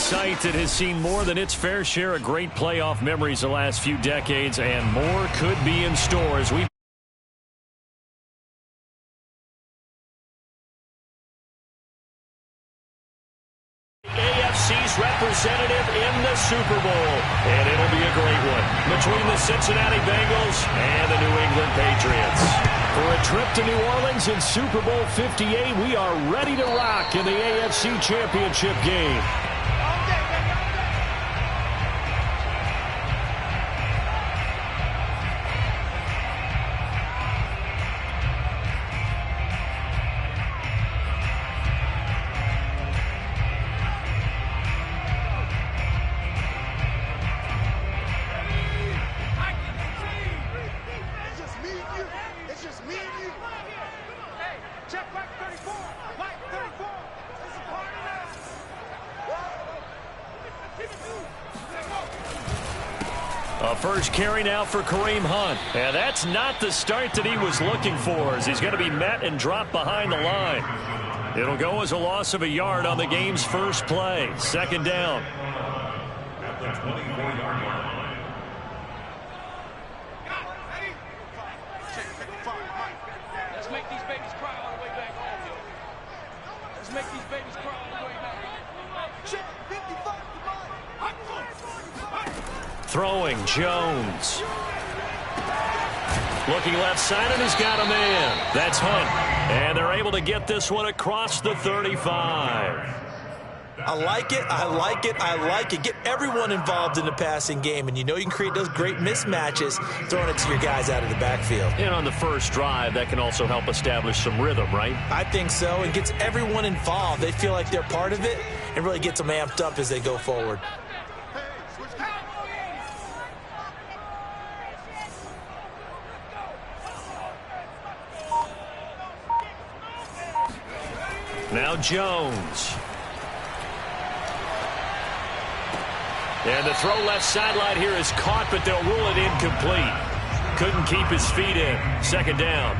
site that has seen more than its fair share of great playoff memories the last few decades, and more could be in store as we AFC's representative in the Super Bowl. And it'll be a great one between the Cincinnati Bengals and the New England Patriots. For a trip to New Orleans in Super Bowl 58, we are ready to rock in the AFC Championship game. A first carry now for Kareem Hunt. And that's not the start that he was looking for, as he's going to be met and dropped behind the line. It'll go as a loss of a yard on the game's first play. Second down. At the 24-yard line. Let's make these babies cry all the way back home, yo. Let's make these babies cry all the way back home. Throwing, Jones. Looking left side, and he's got a man. That's Hunt. And they're able to get this one across the 35. I like it, I like it, I like it. Get everyone involved in the passing game, and you know you can create those great mismatches throwing it to your guys out of the backfield. And on the first drive, that can also help establish some rhythm, right? I think so, and gets everyone involved. They feel like they're part of it, and really gets them amped up as they go forward. Now Jones. And the throw left sideline here is caught, but they'll rule it incomplete. Couldn't keep his feet in. Second down.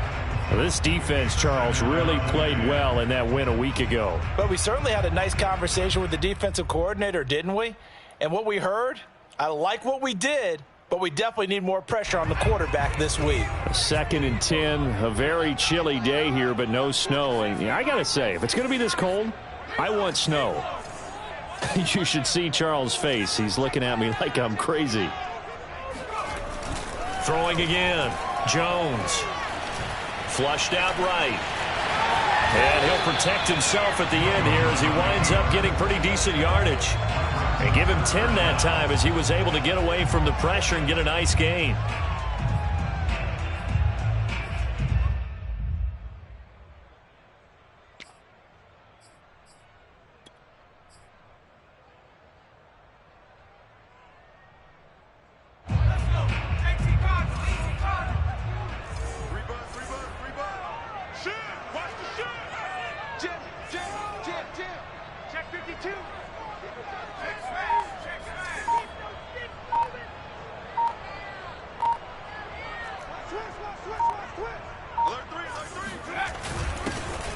Well, this defense, Charles, really played well in that win a week ago. But we certainly had a nice conversation with the defensive coordinator, didn't we? And what we heard, I like what we did, but we definitely need more pressure on the quarterback this week. 2nd and 10, a very chilly day here, but no snow. And I got to say, if it's going to be this cold, I want snow. You should see Charles' face. He's looking at me like I'm crazy. Throwing again. Jones. Flushed out right. And he'll protect himself at the end here as he winds up getting pretty decent yardage. And give him 10 that time as he was able to get away from the pressure and get a nice gain.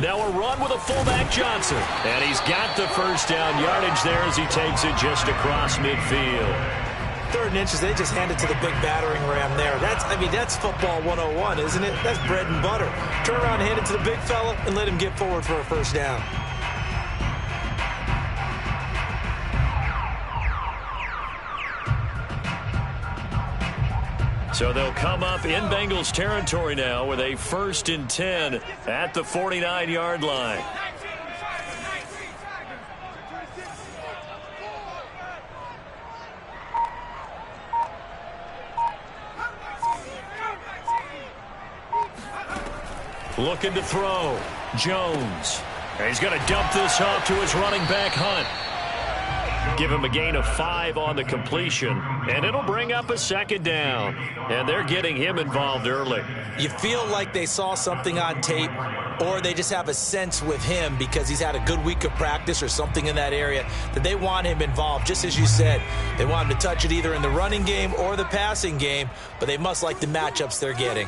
Now a run with a fullback Johnson. And he's got the first down yardage there as he takes it just across midfield. 3rd and inches, they just hand it to the big battering ram there. That's football 101, isn't it? That's bread and butter. Turn around, hand it to the big fella, and let him get forward for a first down. So they'll come up in Bengals territory now with a 1st and 10 at the 49-yard line. Looking to throw. Jones. And he's going to dump this off to his running back, Hunt. Give him a gain of 5 on the completion, and it'll bring up a 2nd down. And they're getting him involved early. You feel like they saw something on tape, or they just have a sense with him because he's had a good week of practice or something in that area that they want him involved. Just as you said, they want him to touch it either in the running game or the passing game, but they must like the matchups they're getting.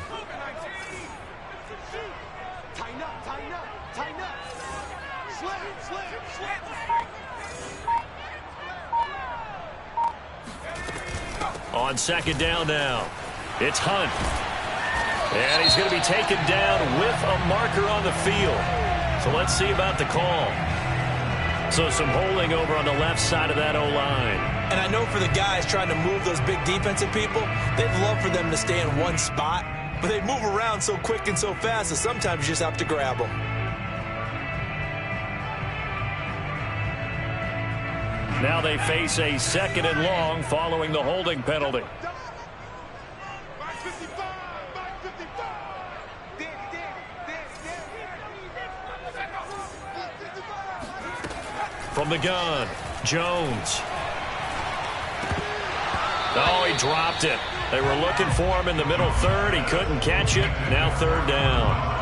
On second down now, it's Hunt. And he's going to be taken down with a marker on the field. So let's see about the call. So some holding over on the left side of that O-line. And I know for the guys trying to move those big defensive people, they'd love for them to stay in one spot. But they move around so quick and so fast that sometimes you just have to grab them. Now they face a second and long following the holding penalty. From the gun, Jones. Oh, he dropped it. They were looking for him in the middle third. He couldn't catch it. Now third down.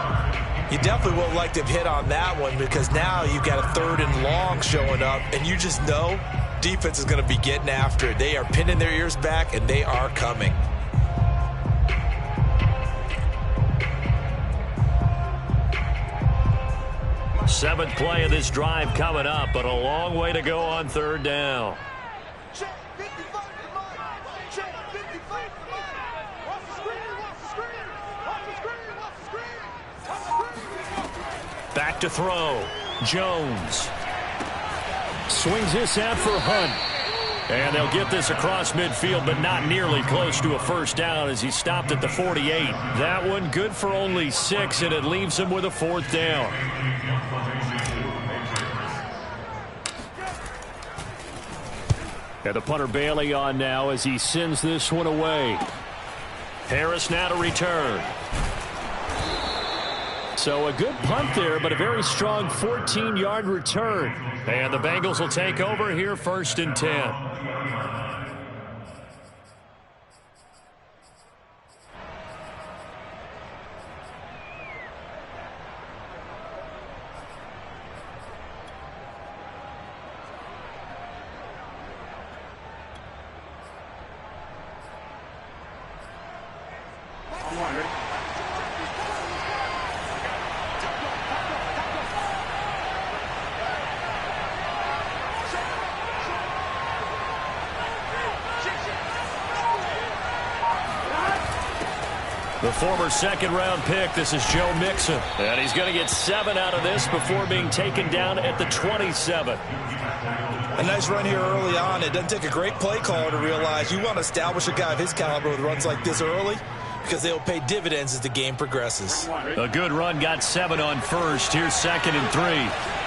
You definitely would like to have hit on that one because now you've got a third and long showing up, and you just know defense is going to be getting after it. They are pinning their ears back, and they are coming. Seventh play of this drive coming up, but a long way to go on third down. Back to throw. Jones. Swings this out for Hunt. And they'll get this across midfield, but not nearly close to a first down as he stopped at the 48. That one good for only 6, and it leaves him with a fourth down. And the punter Bailey on now as he sends this one away. Harris now to return. So a good punt there, but a very strong 14-yard return. And the Bengals will take over here, 1st and 10. The former second-round pick, this is Joe Mixon. And he's going to get 7 out of this before being taken down at the 27. A nice run here early on. It doesn't take a great play caller to realize you want to establish a guy of his caliber with runs like this early because they'll pay dividends as the game progresses. A good run, got 7 on first. Here's 2nd and 3.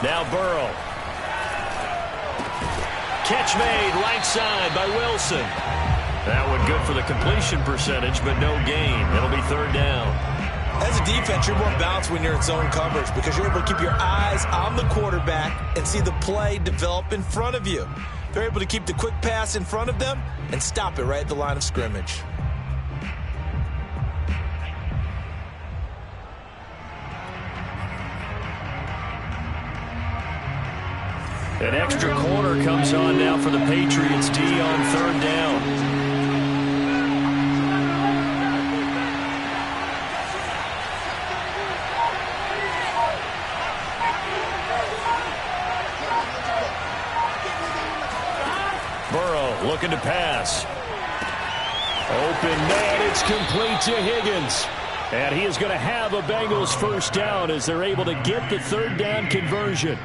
Now Burrow. Catch made right side by Wilson. That one good for the completion percentage, but no gain. It'll be 3rd down. As a defense, you're more balanced when you're in zone coverage because you're able to keep your eyes on the quarterback and see the play develop in front of you. They're able to keep the quick pass in front of them and stop it right at the line of scrimmage. An extra corner comes on now for the Patriots D on 3rd down. Burrow looking to pass. Open man, it's complete to Higgins. And he is going to have a Bengals first down as they're able to get the 3rd down conversion.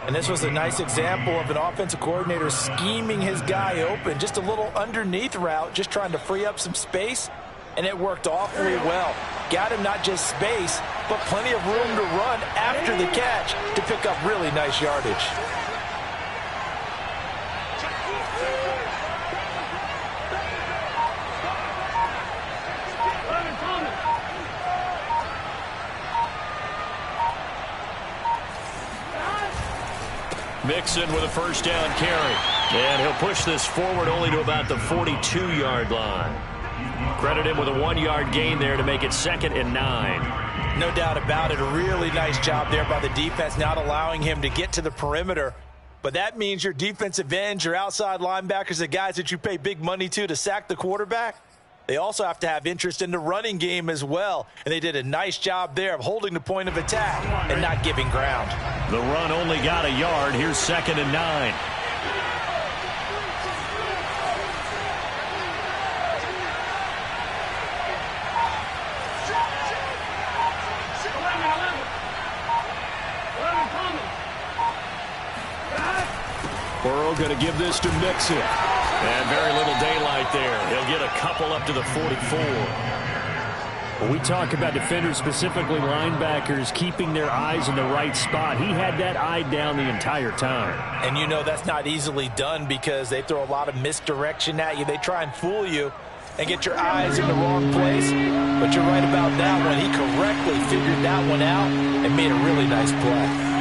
And this was a nice example of an offensive coordinator scheming his guy open. Just a little underneath route, just trying to free up some space, and it worked awfully well. Got him not just space, but plenty of room to run after the catch to pick up really nice yardage. Mixon with a first down carry. And he'll push this forward only to about the 42-yard line. Credit him with a 1-yard gain there to make it 2nd and 9. No doubt about it. A really nice job there by the defense, not allowing him to get to the perimeter. But that means your defensive ends, your outside linebackers, the guys that you pay big money to sack the quarterback, they also have to have interest in the running game as well. And they did a nice job there of holding the point of attack and not giving ground. The run only got a yard. Here's 2nd and 9. Burrow going to give this to Mixon. And very little daylight there. He'll get a couple up to the 44. When we talk about defenders, specifically linebackers, keeping their eyes in the right spot, he had that eye down the entire time. And you know that's not easily done because they throw a lot of misdirection at you. They try and fool you and get your eyes in the wrong place. But you're right about that one. He correctly figured that one out and made a really nice play.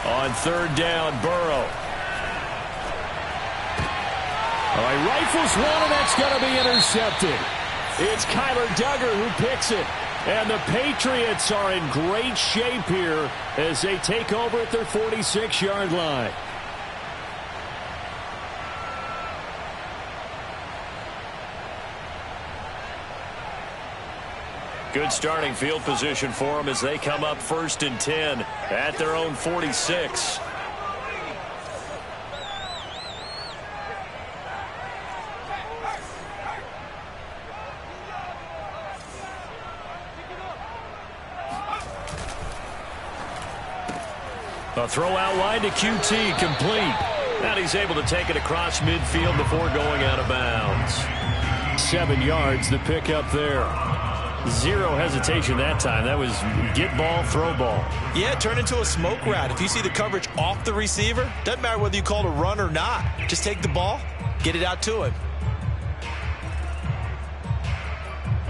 On 3rd down, Burrow. All right, rifles one, and that's going to be intercepted. It's Kyler Duggar who picks it. And the Patriots are in great shape here as they take over at their 46-yard line. Good starting field position for them as they come up 1st and 10 at their own 46. A throw out wide to QT, complete. And he's able to take it across midfield before going out of bounds. 7 yards, the pickup there. Zero hesitation that time. That was get ball, throw ball. Yeah, turn into a smoke route. If you see the coverage off the receiver, doesn't matter whether you call it a run or not. Just take the ball, get it out to him.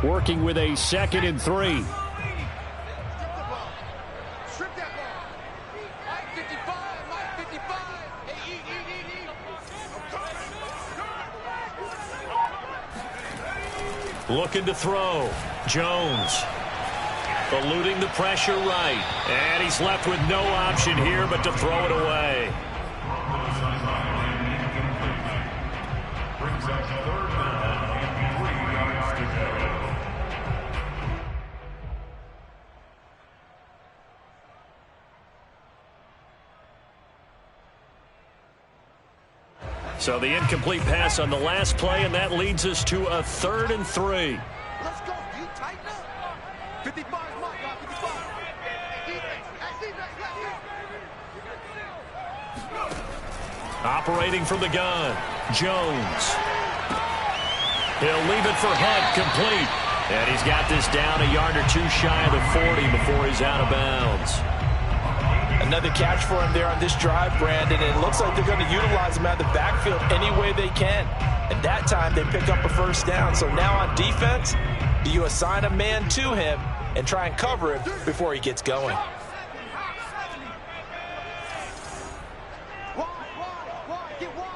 Working with a 2nd and 3. Looking to throw. Jones. Eluding the pressure right. And he's left with no option here but to throw it away. Brings up 3rd down, 3 yards to go. So the incomplete pass on the last play, and that leads us to a 3rd and 3. Let's go. You tighten up. 55 is my guy. 55. Operating from the gun. Jones. He'll leave it for Hunt, complete. And he's got this down a yard or two shy of the 40 before he's out of bounds. Another catch for him there on this drive, Brandon, and it looks like they're going to utilize him out of the backfield any way they can. And that time they pick up a 1st down. So now on defense, do you assign a man to him and try and cover him before he gets going? Get wide.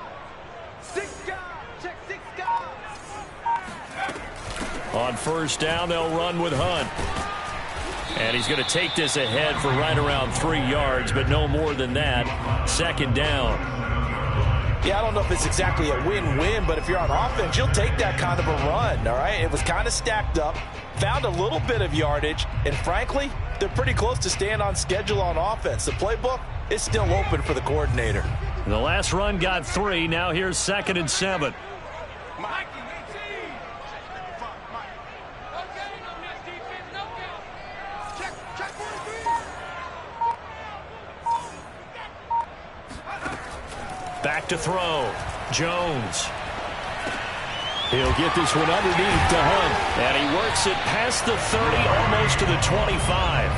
6 guys. Check 6 guys. On 1st down, they'll run with Hunt. And he's going to take this ahead for right around 3 yards, but no more than that. 2nd down. Yeah, I don't know if it's exactly a win-win, but if you're on offense, you'll take that kind of a run, all right? It was kind of stacked up, found a little bit of yardage, and frankly, they're pretty close to staying on schedule on offense. The playbook is still open for the coordinator. The last run got 3. Now here's 2nd and 7. Back to throw. Jones. He'll get this one underneath to Hunt. And he works it past the 30, almost to the 25.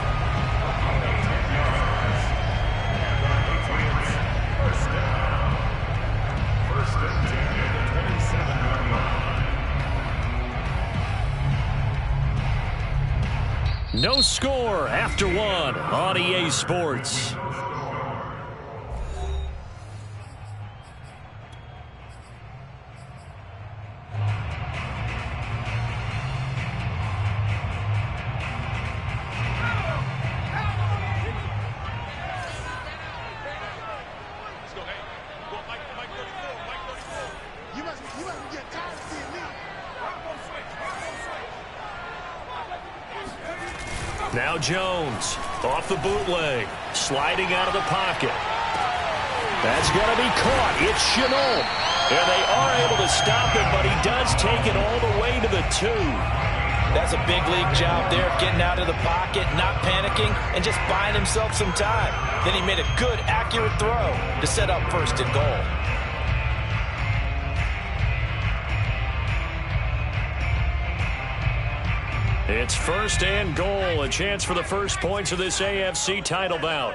First and 10 at the 27-yard line. No score after 1 on EA Sports. Now Jones off the bootleg, sliding out of the pocket. That's going to be caught. It's Rzsl. And they are able to stop him, but he does take it all the way to the 2. That's a big league job there, getting out of the pocket, not panicking, and just buying himself some time. Then he made a good, accurate throw to set up 1st and goal. It's 1st and goal, a chance for the first points of this AFC title bout.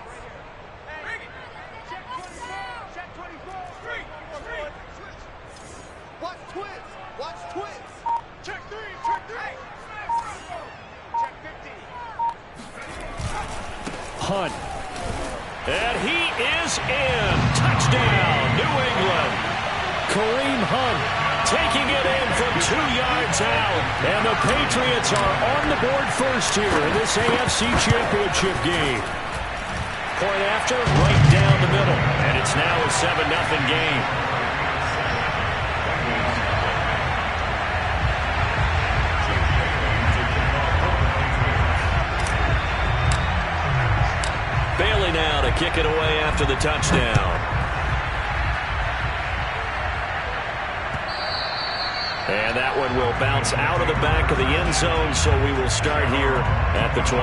Hunt. And he is in. Touchdown, New England. Kareem Hunt Taking it in from 2 yards out. And the Patriots are on the board first here in this AFC Championship game. Point after, right down the middle. And it's now a 7-0 game. Bailey now to kick it away after the touchdown. And that one will bounce out of the back of the end zone, so we will start here at the 25.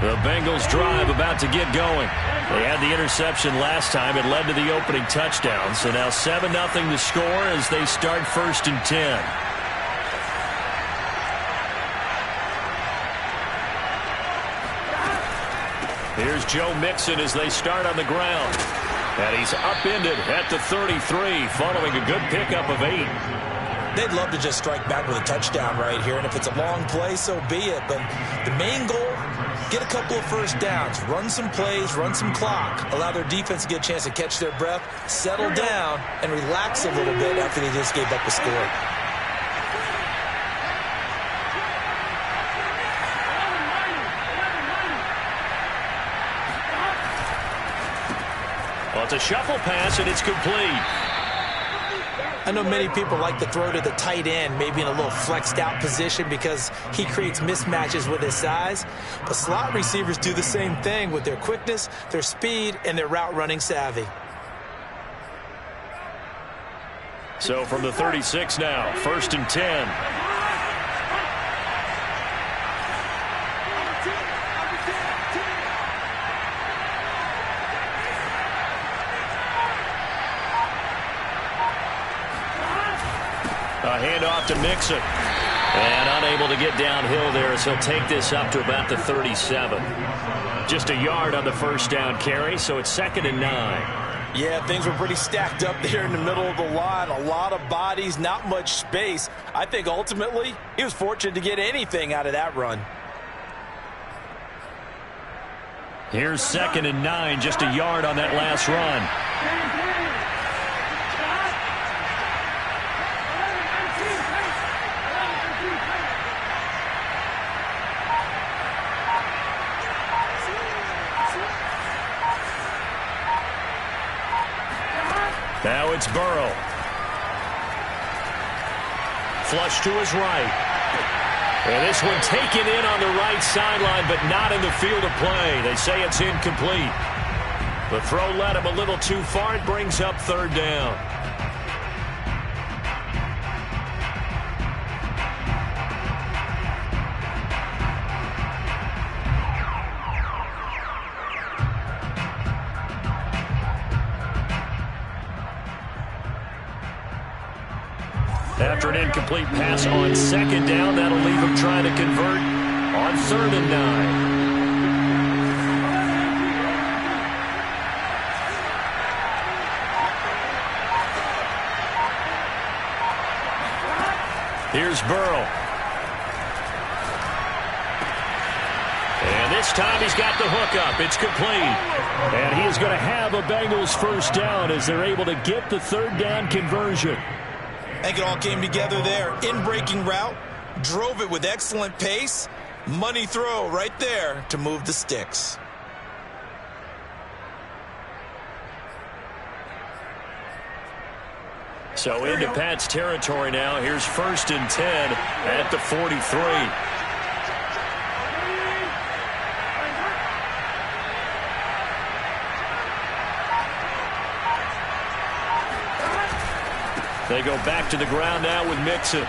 The Bengals drive about to get going. They had the interception last time. It led to the opening touchdown. So now 7-0 to score as they start 1st and 10. Here's Joe Mixon as they start on the ground. And he's upended at the 33 following a good pickup of 8. They'd love to just strike back with a touchdown right here, and if it's a long play, so be it. But the main goal, get a couple of first downs, run some plays, run some clock, allow their defense to get a chance to catch their breath, settle down, and relax a little bit after they just gave up a score. Well, it's a shuffle pass, and it's complete. I know many people like to throw to the tight end, maybe in a little flexed out position because he creates mismatches with his size. But slot receivers do the same thing with their quickness, their speed, and their route running savvy. So from the 36 now, 1st and 10. A handoff to Mixon. And unable to get downhill there as he'll take this up to about the 37. Just a yard on the first down carry, so it's 2nd and 9. Yeah, things were pretty stacked up there in the middle of the line. A lot of bodies, not much space. I think ultimately he was fortunate to get anything out of that run. Here's 2nd and 9, just a yard on that last run. Now it's Burrow. Flush to his right. And this one taken in on the right sideline, but not in the field of play. They say it's incomplete. The throw led him a little too far. It brings up 3rd down. After an incomplete pass on 2nd down, that'll leave him trying to convert on 3rd and 9. Here's Burrow. And this time he's got the hook up. It's complete. And he is going to have a Bengals first down as they're able to get the 3rd down conversion. I think it all came together there. In-breaking route, drove it with excellent pace. Money throw right there to move the sticks. So into Pat's territory now. Here's 1st and 10 at the 43. They go back to the ground now with Mixon.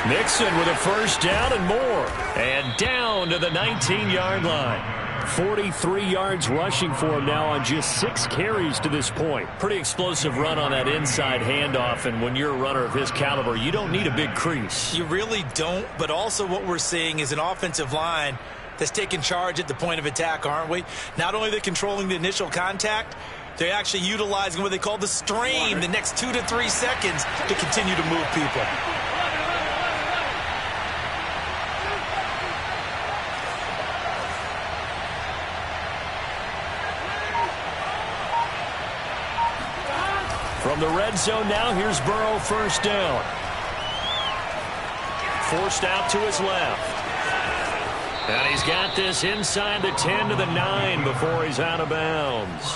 Mixon with a 1st down and more. And down to the 19-yard line. 43 yards rushing for him now on just 6 carries to this point. Pretty explosive run on that inside handoff, and when you're a runner of his caliber, you don't need a big crease. You really don't, but also what we're seeing is an offensive line that's taking charge at the point of attack, aren't we? Not only are they controlling the initial contact, they're actually utilizing what they call the strain the next 2 to 3 seconds to continue to move people. From the red zone now, here's Burrow, 1st down. Forced out to his left. And he's got this inside the 10 to the 9 before he's out of bounds.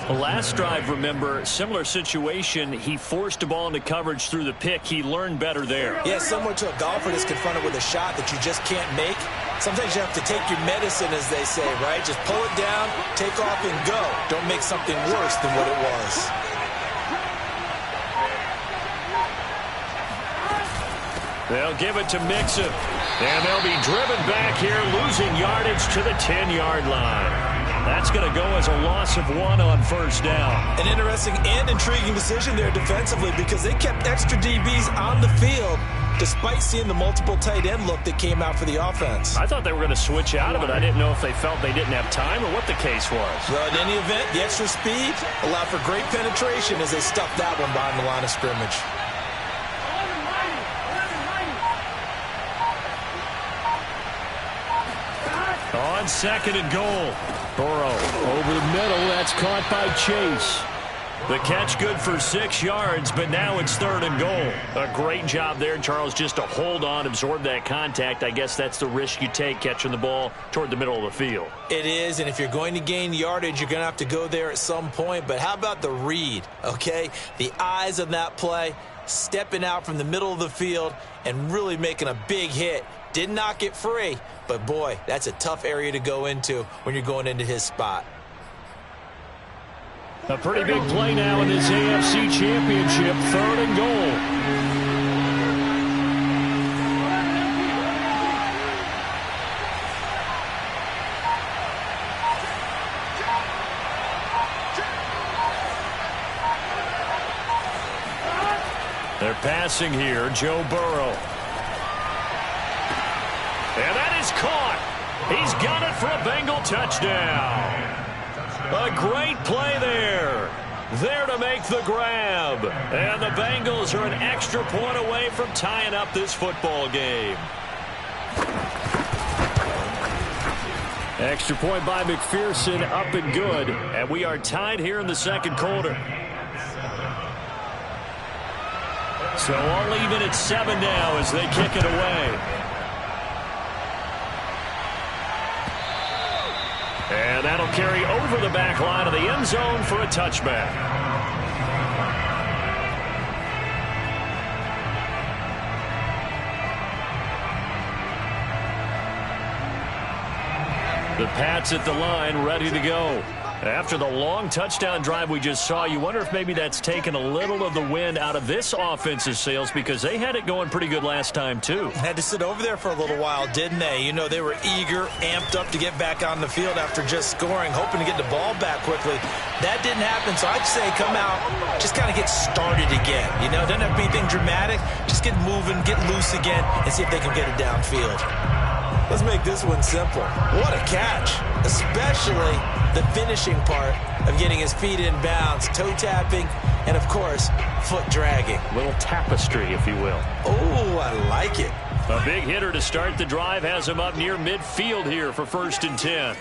The last drive, remember, similar situation. He forced the ball into coverage through the pick. He learned better there. Yeah, similar to a golfer that's confronted with a shot that you just can't make. Sometimes you have to take your medicine, as they say, right? Just pull it down, take off, and go. Don't make something worse than what it was. They'll give it to Mixon. And they'll be driven back here, losing yardage to the 10-yard line. That's going to go as a loss of 1 on 1st down. An interesting and intriguing decision there defensively because they kept extra DBs on the field despite seeing the multiple tight end look that came out for the offense. I thought they were going to switch out of it. I didn't know if they felt they didn't have time or what the case was. Well, in any event, the extra speed allowed for great penetration as they stuffed that one behind the line of scrimmage. On 2nd and goal. Burrow over the middle. That's caught by Chase. The catch good for 6 yards, but now it's 3rd and goal. A great job there, Charles, just to hold on, absorb that contact. I guess that's the risk you take catching the ball toward the middle of the field. It is, and if you're going to gain yardage, you're going to have to go there at some point. But how about the read, okay? The eyes of that play, stepping out from the middle of the field and really making a big hit. Did not get free, but boy, that's a tough area to go into when you're going into his spot. A pretty big play now in this AFC Championship, 3rd and goal. They're passing here, Joe Burrow. And that is caught. He's got it for a Bengal touchdown. A great play there. There to make the grab. And the Bengals are an extra point away from tying up this football game. Extra point by McPherson, up and good. And we are tied here in the 2nd quarter. So all even at 7 now as they kick it away. And that'll carry over the back line of the end zone for a touchback. The Pats at the line, ready to go. After the long touchdown drive we just saw, you wonder if maybe that's taken a little of the wind out of this offense's sails because they had it going pretty good last time, too. Had to sit over there for a little while, didn't they? You know, they were eager, amped up to get back on the field after just scoring, hoping to get the ball back quickly. That didn't happen, so I'd say come out, just kind of get started again. You know, doesn't have to be anything dramatic. Just get moving, get loose again, and see if they can get it downfield. Let's make this one simple. What a catch, especially the finishing part of getting his feet in bounds, toe tapping, and of course, foot dragging. Little tapestry, if you will. Oh, I like it. A big hitter to start the drive has him up near midfield here for 1st and 10.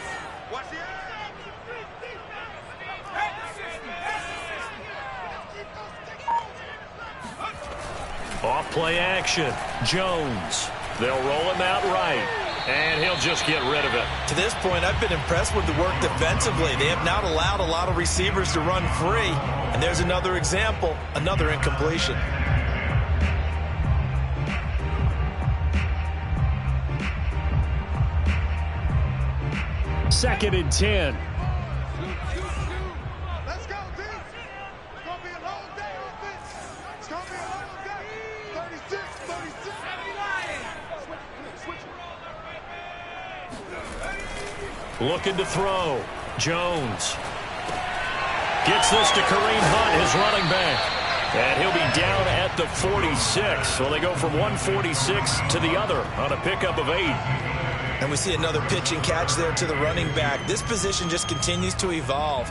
Off play action. Jones. They'll roll him out right. And he'll just get rid of it. To this point, I've been impressed with the work defensively. They have not allowed a lot of receivers to run free. And there's another example, another incompletion. Second and 10. Let's go, D. It's going to be a long day offense. It's going to be a long day. 36, 36. Looking to throw. Jones. Gets this to Kareem Hunt, his running back. And he'll be down at the 46. So they go from 146 to the other on a pickup of 8. And we see another pitch and catch there to the running back. This position just continues to evolve.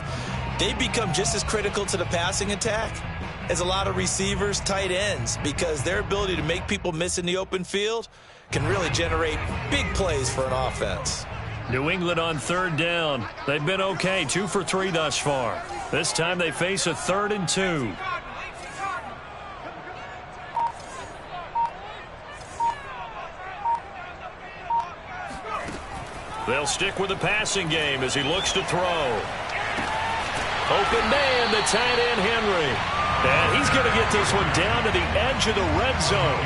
They become just as critical to the passing attack as a lot of receivers, tight ends, because their ability to make people miss in the open field can really generate big plays for an offense. New England on third down. They've been okay, 2 for 3 thus far. This time they face a 3rd and 2. They'll stick with the passing game as he looks to throw. Open man, the tight end Henry. And he's going to get this one down to the edge of the red zone.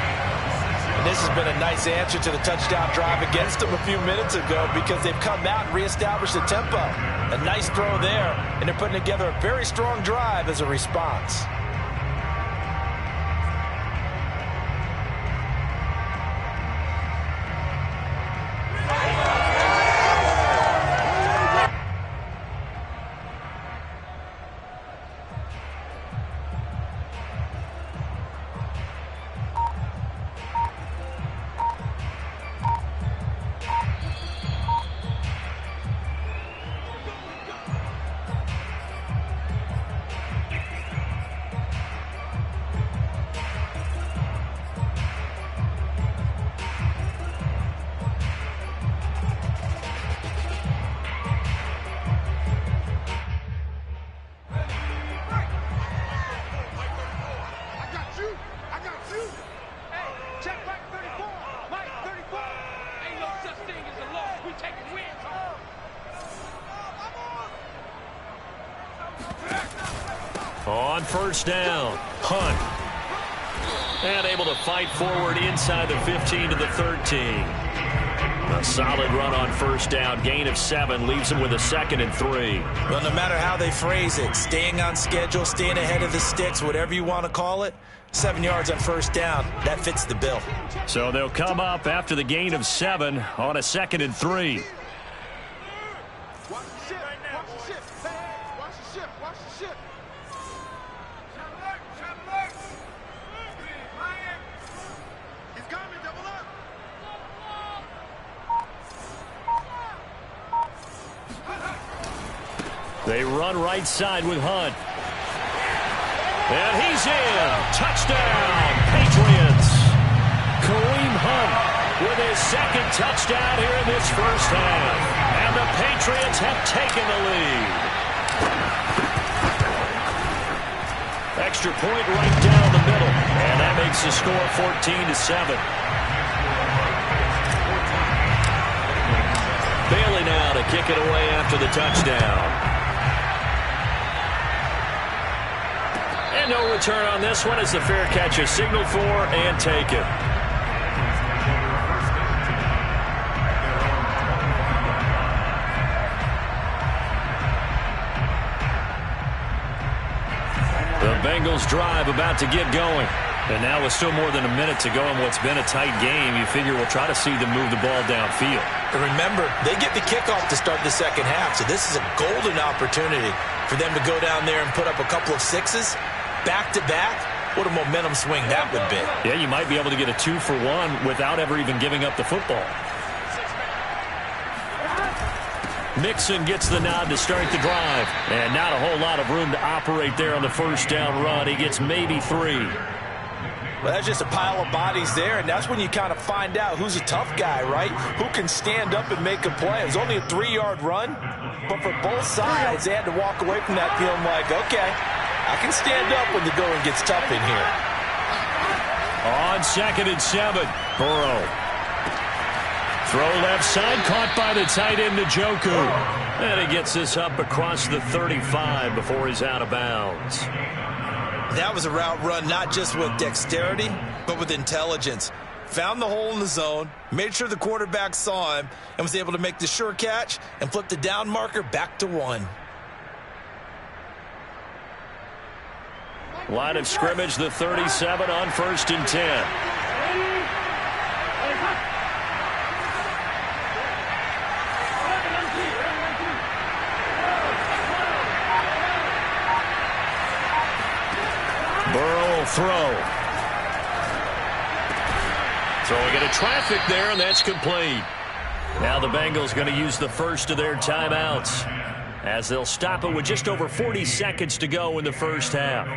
And this has been a nice answer to the touchdown drive against them a few minutes ago because they've come out and reestablished the tempo. A nice throw there, and they're putting together a very strong drive as a response. On first down, Hunt. And able to fight forward inside the 15 to the 13. A solid run on first down. Gain of 7 leaves him with a 2nd and 3. Well, no matter how they phrase it, staying on schedule, staying ahead of the sticks, whatever you want to call it, 7 yards on first down, that fits the bill. So they'll come up after the gain of 7 on a 2nd and 3. They run right side with Hunt. And he's in. Touchdown, Patriots. Kareem Hunt with his 2nd touchdown here in this first half. And the Patriots have taken the lead. Extra point right down the middle. And that makes the score 14-7. Bailey now to kick it away after the touchdown. And no return on this one as the fair catch is signaled for and taken. The Bengals drive about to get going. And now with still more than a minute to go in what's been a tight game, you figure we'll try to see them move the ball downfield. And remember, they get the kickoff to start the second half, so this is a golden opportunity for them to go down there and put up a couple of 6s back-to-back. What a momentum swing that would be. Yeah, you might be able to get a 2-for-1 without ever even giving up the football. Mixon gets the nod to start the drive. And not a whole lot of room to operate there on the first down run. He gets maybe 3. Well, that's just a pile of bodies there, and that's when you kind of find out who's a tough guy, right? Who can stand up and make a play. It was only a 3-yard run, but for both sides, they had to walk away from that feeling like, okay, I can stand up when the going gets tough in here. On 2nd and 7, Burrow Throw left side, caught by the tight end, Njoku. And he gets this up across the 35 before he's out of bounds. That was a route run not just with dexterity, but with intelligence. Found the hole in the zone, made sure the quarterback saw him, and was able to make the sure catch and flip the down marker back to 1. Line of scrimmage, the 37 on 1st and 10. Burrow will throw. Throwing into traffic there, and that's complete. Now the Bengals going to use the first of their timeouts as they'll stop it with just over 40 seconds to go in the first half.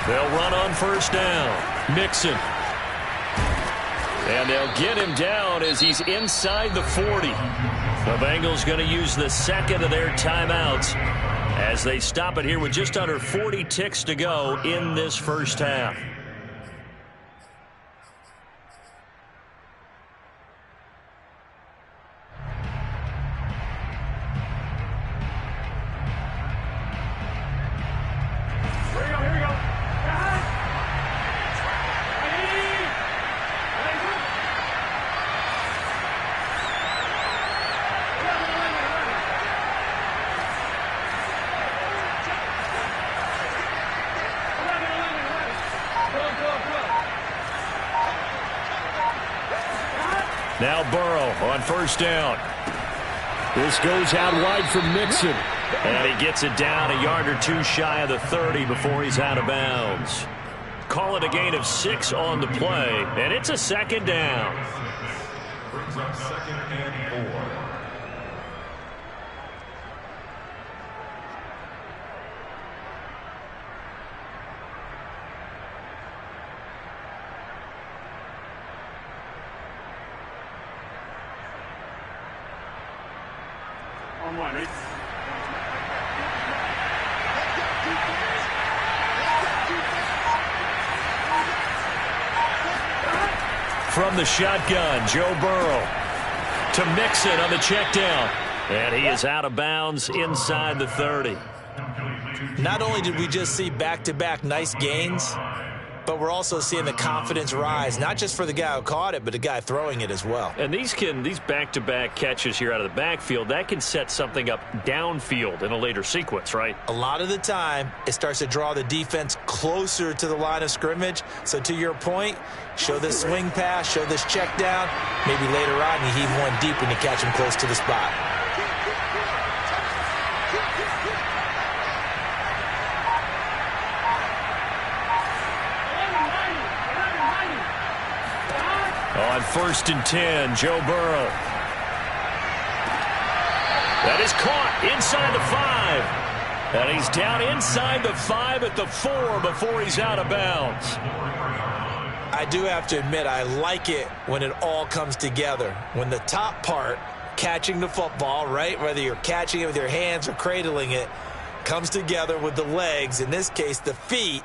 They'll run on first down. Mixon. And they'll get him down as he's inside the 40. The Bengals going to use the second of their timeouts as they stop it here with just under 40 ticks to go in this first half. Now Burrow on first down. This goes out wide from Mixon. And he gets it down a yard or two shy of the 30 before he's out of bounds. Call it a gain of 6 on the play, and it's a second down. Brings up 2nd and 4. From the shotgun, Joe Burrow to Mixon on the check down. And he is out of bounds inside the 30. Not only did we just see back-to-back nice gains, but we're also seeing the confidence rise, not just for the guy who caught it, but the guy throwing it as well. And these back-to-back catches here out of the backfield, that can set something up downfield in a later sequence, right? A lot of the time, it starts to draw the defense closer to the line of scrimmage. So to your point, show this swing pass, show this check down. Maybe later on you heave one deep when you catch him close to the spot. On 1st and 10, Joe Burrow. That is caught inside the 5. And he's down inside the 5 at the 4 before he's out of bounds. I do have to admit, I like it when it all comes together. When the top part, catching the football, right, whether you're catching it with your hands or cradling it, comes together with the legs, in this case the feet,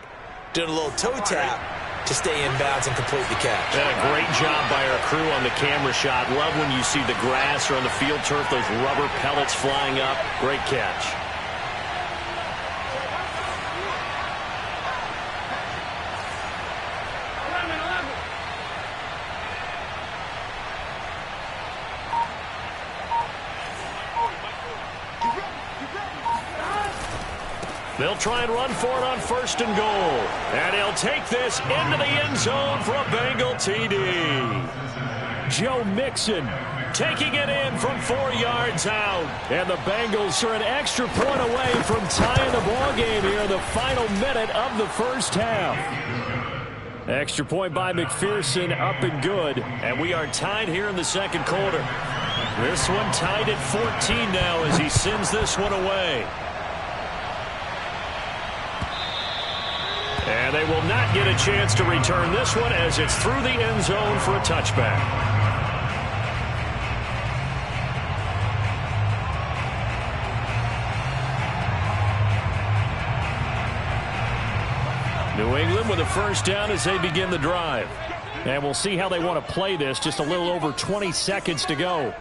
doing a little toe tap to stay in bounds and complete the catch. And a great job by our crew on the camera shot. Love when you see the grass or on the field turf, those rubber pellets flying up. Great catch. They'll try and run for it on 1st and goal. And he'll take this into the end zone for a Bengal TD. Joe Mixon taking it in from 4 yards out. And the Bengals are an extra point away from tying the ball game here in the final minute of the first half. Extra point by McPherson, up and good. And we are tied here in the second quarter. This one tied at 14 now as he sends this one away. And they will not get a chance to return this one as it's through the end zone for a touchback. New England with a first down as they begin the drive. And we'll see how they want to play this. Just a little over 20 seconds to go.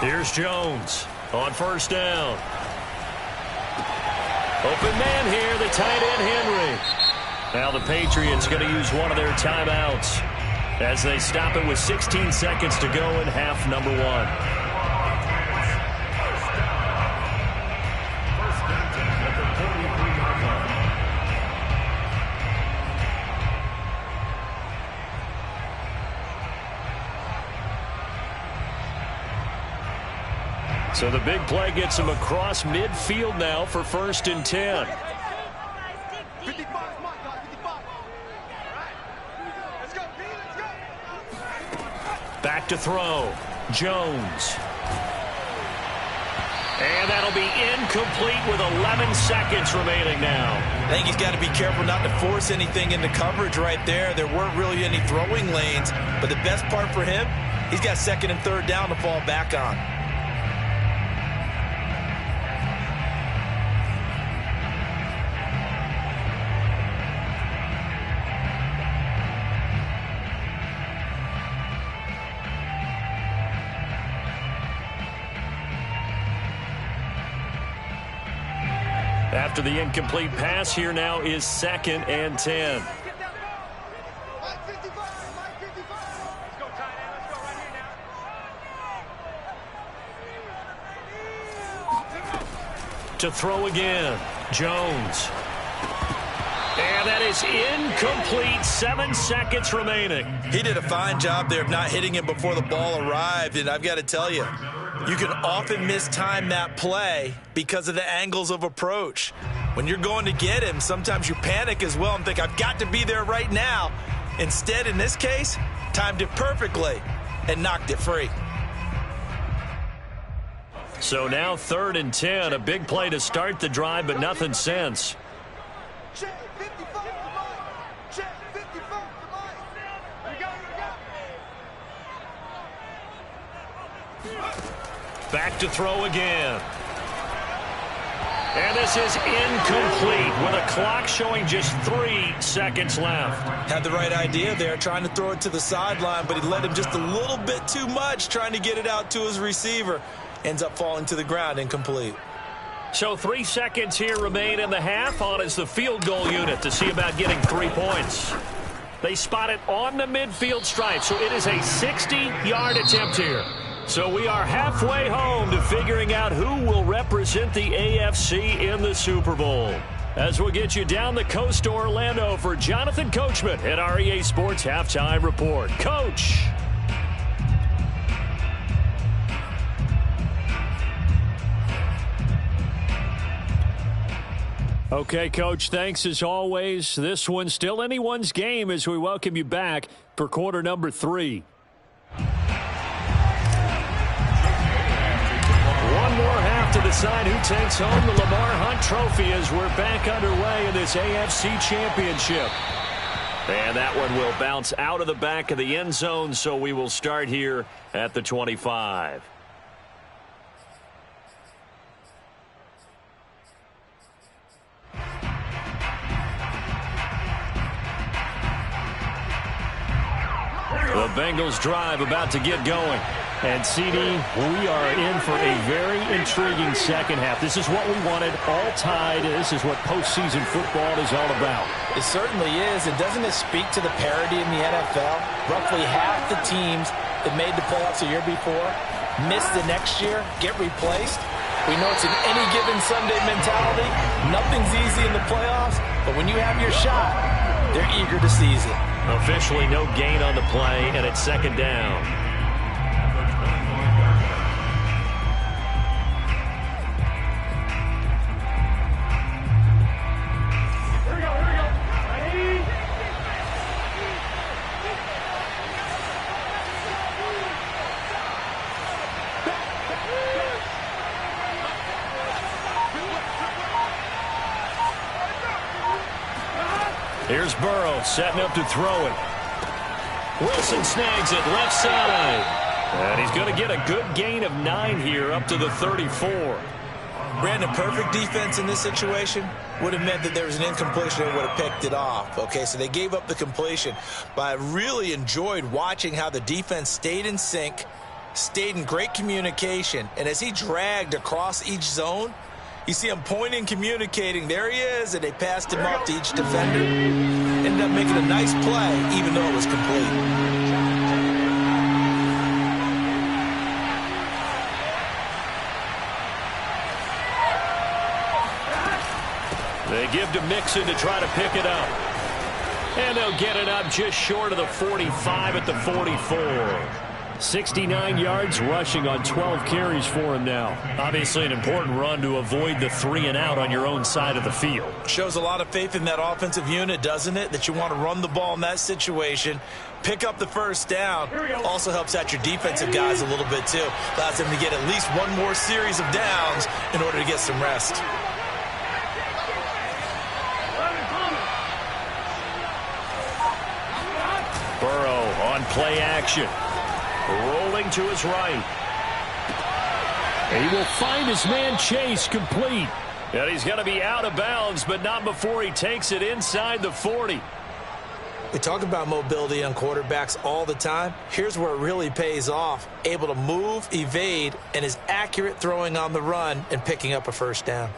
Here's Jones on first down. Open man here, the tight end Henry. Now the Patriots going to use one of their timeouts as they stop it with 16 seconds to go in half number one. So the big play gets him across midfield now for 1st and 10. Back to throw. Jones. And that'll be incomplete with 11 seconds remaining now. I think he's got to be careful not to force anything into coverage right there. There weren't really any throwing lanes, but the best part for him, he's got 2nd and 3rd down to fall back on. After the incomplete pass, here now is 2nd and 10. To throw again, Jones. And that is incomplete, 7 seconds remaining. He did a fine job there of not hitting him before the ball arrived, and I've got to tell you, you can often mistime that play because of the angles of approach. When you're going to get him, sometimes you panic as well and think, I've got to be there right now. Instead, in this case, timed it perfectly and knocked it free. So now 3rd and 10, a big play to start the drive, but nothing since. Back to throw again. And this is incomplete with a clock showing just 3 seconds left. Had the right idea there, trying to throw it to the sideline, but he led him just a little bit too much, trying to get it out to his receiver. Ends up falling to the ground, incomplete. So 3 seconds here remain in the half. On is the field goal unit to see about getting 3 points. They spot it on the midfield stripe, so it is a 60-yard attempt here. So we are halfway home to figuring out who will represent the AFC in the Super Bowl. As we'll get you down the coast to Orlando for Jonathan Coachman at our EA Sports Halftime Report. Coach. Okay, Coach, thanks as always. This one's still anyone's game as we welcome you back for quarter number 3. One more half to decide who takes home the Lamar Hunt Trophy as we're back underway in this AFC Championship. And that one will bounce out of the back of the end zone, so we will start here at the 25. The Bengals drive about to get going. And, CD, we are in for a very intriguing second half. This is what we wanted, all tied. This is what postseason football is all about. It certainly is. And doesn't it speak to the parity in the NFL? Roughly half the teams that made the playoffs a year before miss the next year, get replaced. We know it's an any given Sunday mentality. Nothing's easy in the playoffs, but when you have your shot, they're eager to seize it. Officially no gain on the play, and it's 2nd down. Here's Burrow setting up to throw it. Wilson snags it left side. And he's going to get a good gain of 9 here up to the 34. Brandon, perfect defense in this situation would have meant that there was an incompletion and would have picked it off. Okay, so they gave up the completion. But I really enjoyed watching how the defense stayed in sync, stayed in great communication. And as he dragged across each zone, you see him pointing, communicating. There he is, and they passed him up to each defender. Ended up making a nice play, even though it was complete. They give to Mixon to try to pick it up. And they'll get it up just short of the 45 at the 44. 69 yards rushing on 12 carries for him now. Obviously an important run to avoid the 3 and out on your own side of the field. Shows a lot of faith in that offensive unit, doesn't it? That you want to run the ball in that situation, pick up the first down. Also helps out your defensive guys a little bit too. Allows them to get at least one more series of downs in order to get some rest. Burrow on play action. Rolling to his right. He will find his man Chase complete. And he's going to be out of bounds, but not before he takes it inside the 40. We talk about mobility on quarterbacks all the time. Here's where it really pays off. Able to move, evade, and is accurate throwing on the run and picking up a first down.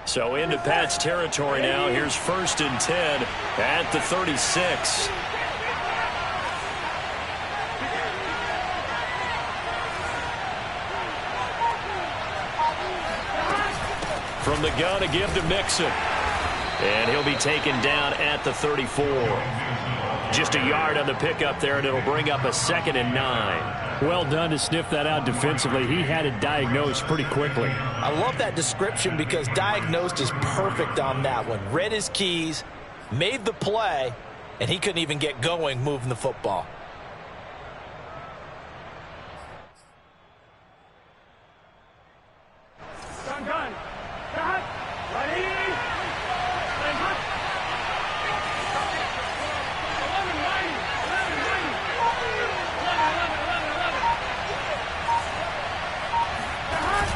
So into Pat's territory now. Here's 1st and 10 at the 36. From the gun, a give to Mixon. And he'll be taken down at the 34. Just a yard on the pickup there, and it'll bring up a 2nd and 9. Well done to sniff that out defensively. He had it diagnosed pretty quickly. I love that description because diagnosed is perfect on that one. Read his keys, made the play, and he couldn't even get going moving the football.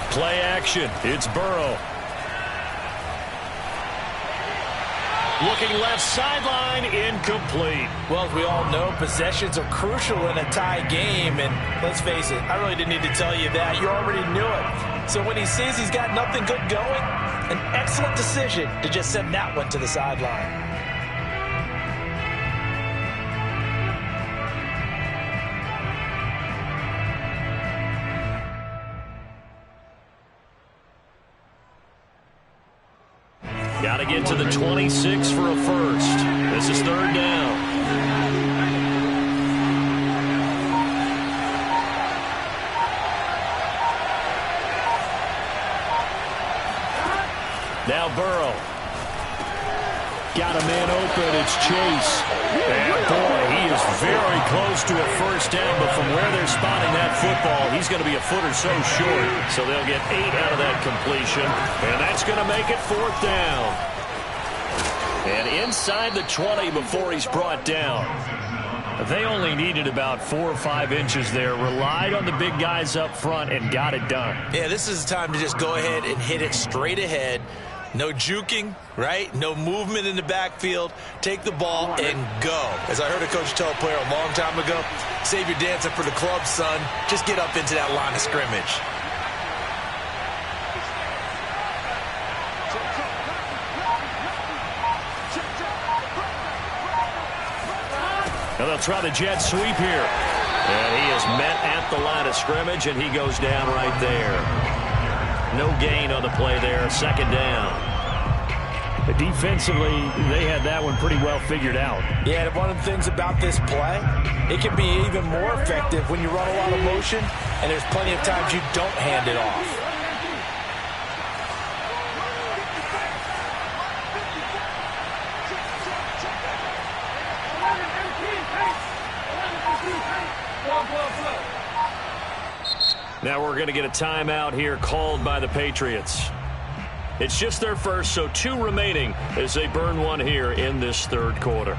Play action. It's Burrow. Looking left sideline, incomplete. Well, as we all know, possessions are crucial in a tie game, and let's face it, I really didn't need to tell you that. You already knew it. So when he sees he's got nothing good going, an excellent decision to just send that one to the sideline. Got to get to the 26 for a first. This is 3rd down. Now Burrow. Got a man open. It's Chase. And boy, he is very close to a first down, but from where they're spotting that football, he's going to be a foot or so short. So they'll get 8 out of that completion, and that's going to make it 4th down. And inside the 20 before he's brought down. They only needed about 4 or 5 inches there, relied on the big guys up front, and got it done. Yeah, this is the time to just go ahead and hit it straight ahead. No juking, right? No movement in the backfield. Take the ball and go. As I heard a coach tell a player a long time ago, save your dancing for the club, son. Just get up into that line of scrimmage. And they'll try the jet sweep here. And he is met at the line of scrimmage, and he goes down right there. No gain on the play there, 2nd down. Defensively, they had that one pretty well figured out. Yeah, and one of the things about this play, it can be even more effective when you run a lot of motion, and there's plenty of times you don't hand it off. Now we're going to get a timeout here called by the Patriots. It's just their first, so 2 remaining as they burn one here in this third quarter.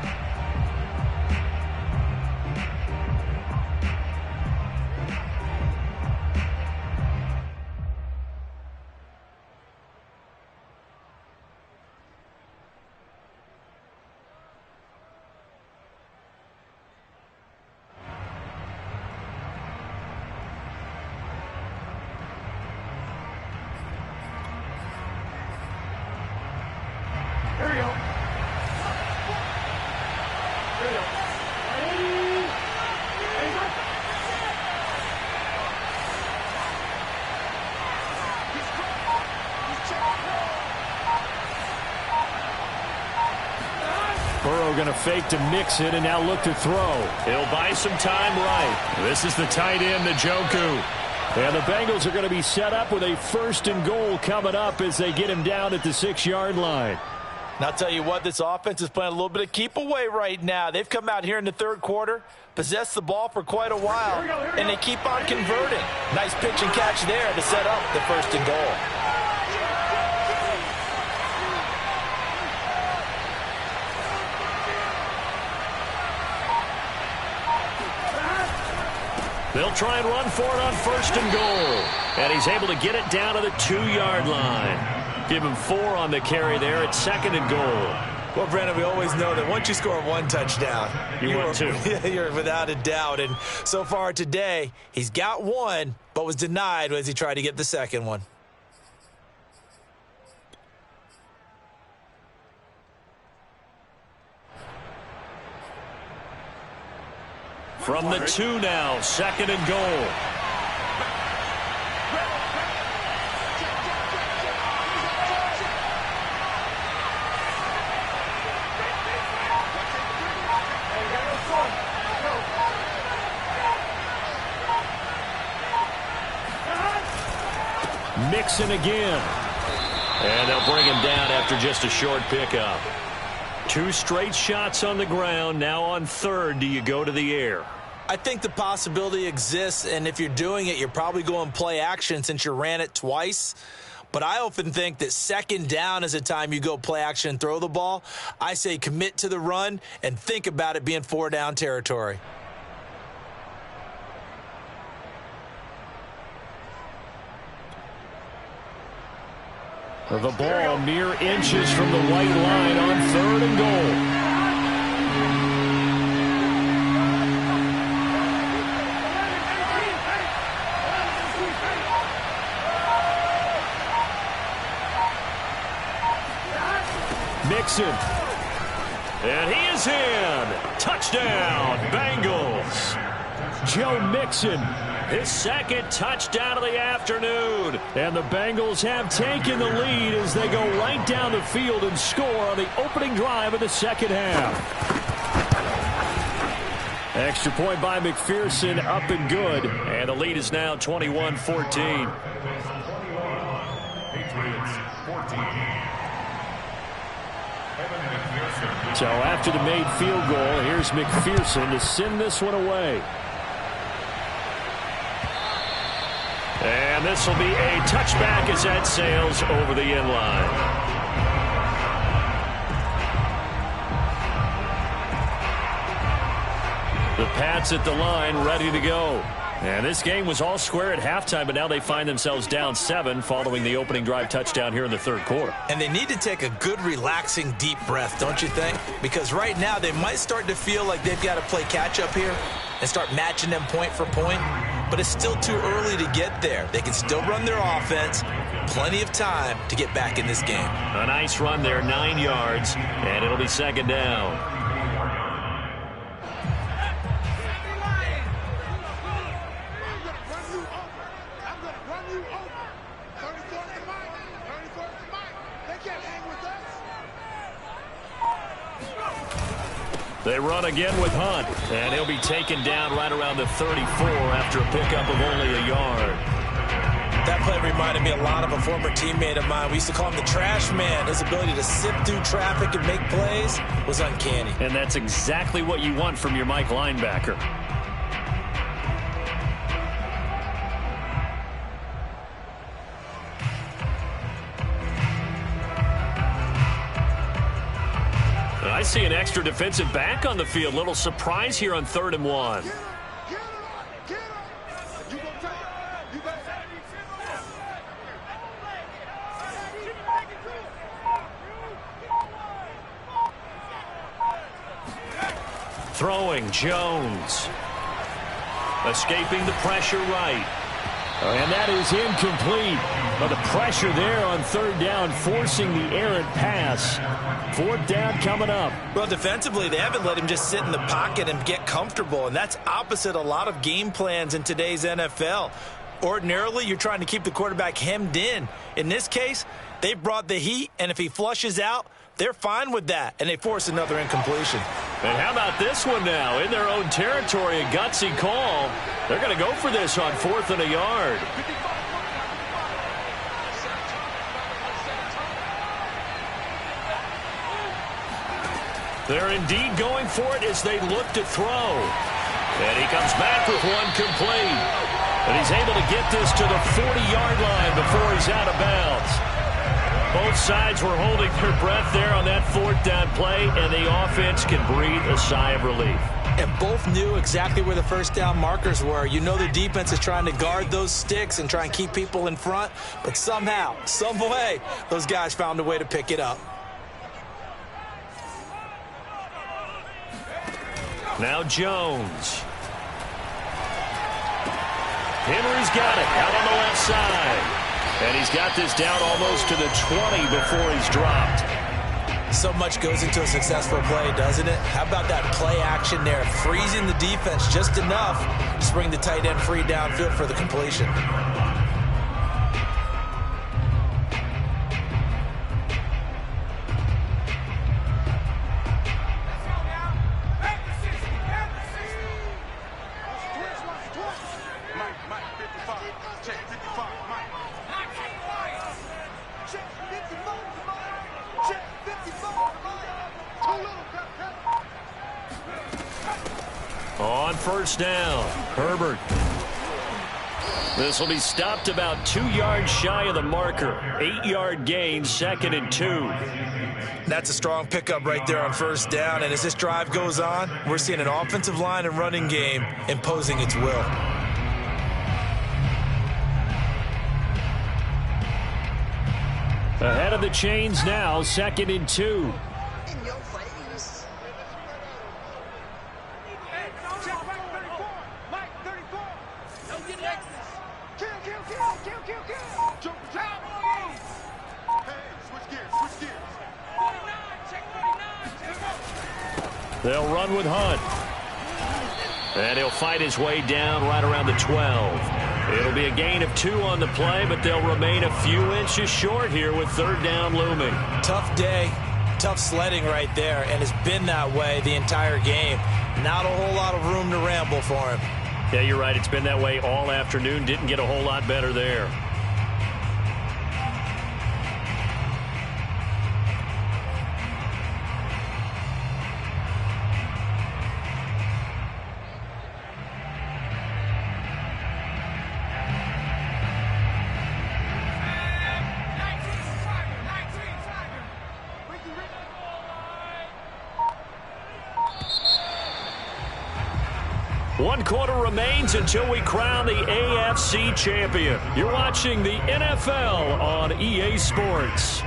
Going to fake to mix it and now look to throw. He'll buy some time right. This is the tight end, Njoku. And the Bengals are going to be set up with a 1st and goal coming up as they get him down at the 6-yard line. And I'll tell you what, this offense is playing a little bit of keep away right now. They've come out here in the third quarter, possessed the ball for quite a while, and they keep on converting. Nice pitch and catch there to set up the 1st and goal. They'll try and run for it on 1st and goal. And he's able to get it down to the 2-yard line. Give him 4 on the carry there at 2nd and goal. Well, Brandon, we always know that once you score 1 touchdown, you're 2. You're without a doubt. And so far today, he's got 1, but was denied as he tried to get the 2nd one. From the 2 now, 2nd and goal. Mixon again. And they'll bring him down after just a short pickup. 2 straight shots on the ground. Now on 3rd, do you go to the air? I think the possibility exists, and if you're doing it, you're probably going play action since you ran it twice. But I often think that 2nd down is a time you go play action and throw the ball. I say commit to the run and think about it being 4-down territory. The ball mere inches from the white line on 3rd and goal. Mixon. And he is in. Touchdown, Bengals. Joe Mixon. His 2nd touchdown of the afternoon. And the Bengals have taken the lead as they go right down the field and score on the opening drive of the 2nd half. Extra point by McPherson, up and good. And the lead is now 21-14. Patriots 14. So after the made field goal, here's McPherson to send this one away. And this will be a touchback as that sails over the end line. The Pats at the line, ready to go. And this game was all square at halftime, but now they find themselves down 7 following the opening drive touchdown here in the 3rd quarter. And they need to take a good, relaxing, deep breath, don't you think? Because right now they might start to feel like they've got to play catch-up here and start matching them point for point. But it's still too early to get there. They can still run their offense. Plenty of time to get back in this game. A nice run there, 9 yards, and it'll be 2nd down. They run again with Hunt, and he'll be taken down right around the 34 after a pickup of only a yard. That play reminded me a lot of a former teammate of mine. We used to call him the trash man. His ability to sift through traffic and make plays was uncanny. And that's exactly what you want from your Mike linebacker. see an extra defensive back on the field. Little surprise here on 3rd and 1. Throwing, Jones. Escaping the pressure right. And that is incomplete. But the pressure there on 3rd down, forcing the errant pass. 4th down coming up. Well, defensively, they haven't let him just sit in the pocket and get comfortable, and that's opposite a lot of game plans in today's NFL. Ordinarily, you're trying to keep the quarterback hemmed in. In this case, they brought the heat, and if he flushes out, they're fine with that, and they force another incompletion. And how about this one now? In their own territory, a gutsy call. They're going to go for this on 4th and a yard. They're indeed going for it as they look to throw. And he comes back with one complete. And he's able to get this to the 40-yard line before he's out of bounds. Both sides were holding their breath there on that 4th down play, and the offense can breathe a sigh of relief. And both knew exactly where the 1st down markers were. You know the defense is trying to guard those sticks and try and keep people in front, but somehow, some way, those guys found a way to pick it up. Now Jones. Henry's got it out on the left side. And he's got this down almost to the 20 before he's dropped. So much goes into a successful play, doesn't it? How about that play action there? Freezing the defense just enough to bring the tight end free downfield for the completion. On 1st down, Herbert. This will be stopped about 2 yards shy of the marker. 8-yard gain, 2nd and 2. That's a strong pickup right there on 1st down. And as this drive goes on, we're seeing an offensive line and running game imposing its will. Ahead of the chains now, 2nd and 2. They'll run with Hunt. And he'll fight his way down right around the 12. It'll be a gain of 2 on the play, but they'll remain a few inches short here with 3rd down looming. Tough day, tough sledding right there, and it's been that way the entire game. Not a whole lot of room to ramble for him. Yeah, you're right. It's been that way all afternoon. Didn't get a whole lot better there. One quarter remains until we crown the AFC champion. You're watching the NFL on EA Sports.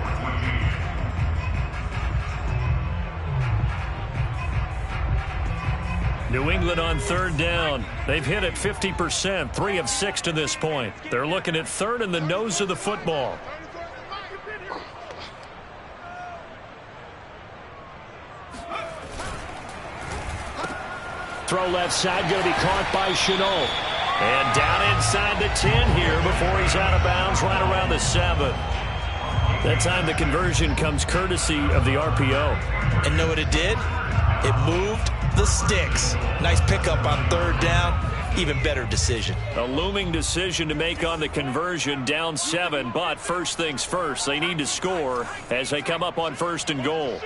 New England on 3rd down. They've hit it 50%, 3 of 6 to this point. They're looking at 3rd in the nose of the football. Throw left side, going to be caught by Shenault. And down inside the 10 here before he's out of bounds right around the 7. That time the conversion comes courtesy of the RPO. And know what it did? It moved the sticks. Nice pickup on 3rd down. Even better decision. A looming decision to make on the conversion, down 7. But first things first, they need to score as they come up on 1st and goal.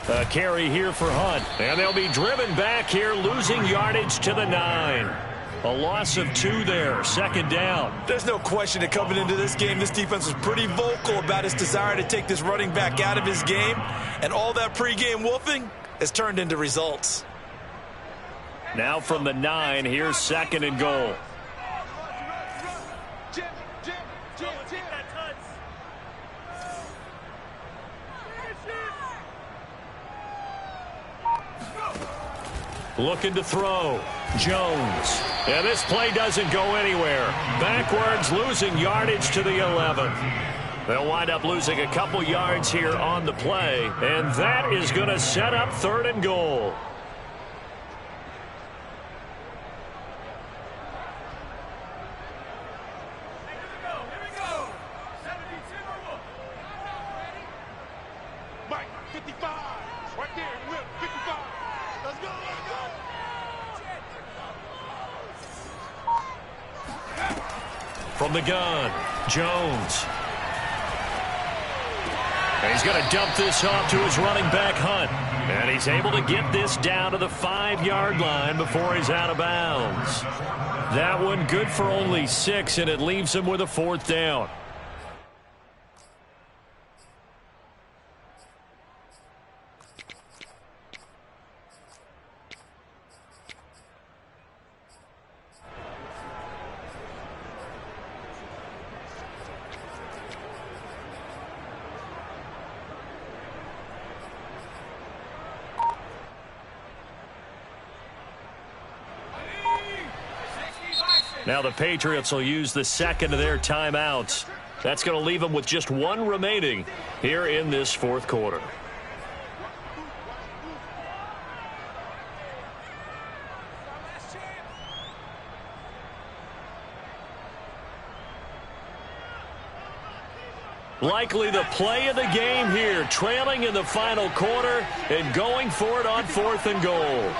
A carry here for Hunt. And they'll be driven back here, losing yardage to the 9. A loss of 2 there, second down. There's no question that coming into this game, this defense was pretty vocal about its desire to take this running back out of his game. And all that pregame wolfing has turned into results. Now from the 9, here's 2nd and goal. Looking to throw. Jones. And this play doesn't go anywhere. Backwards, losing yardage to the 11. They'll wind up losing a couple yards here on the play. And that is going to set up 3rd and goal. Mike, 55. Right there, Whip, 55. Let's go, let's go. From the gun, Jones. And he's going to dump this off to his running back, Hunt. And he's able to get this down to the 5-yard line before he's out of bounds. That one good for only 6, and it leaves him with a 4th down. Now the Patriots will use the 2nd of their timeouts. That's going to leave them with just 1 remaining here in this 4th quarter. Likely the play of the game here, trailing in the final quarter and going for it on 4th and goal.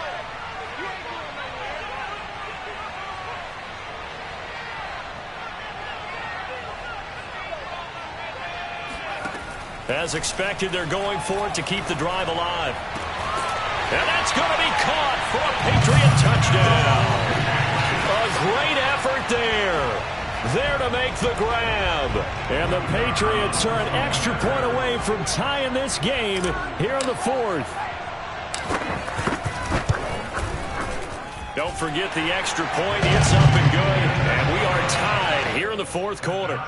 As expected, they're going for it to keep the drive alive. And that's going to be caught for a Patriot touchdown. A great effort there. There to make the grab. And the Patriots are an extra point away from tying this game here in the 4th. Don't forget the extra point. It's up and good. And we are tied here in the 4th quarter.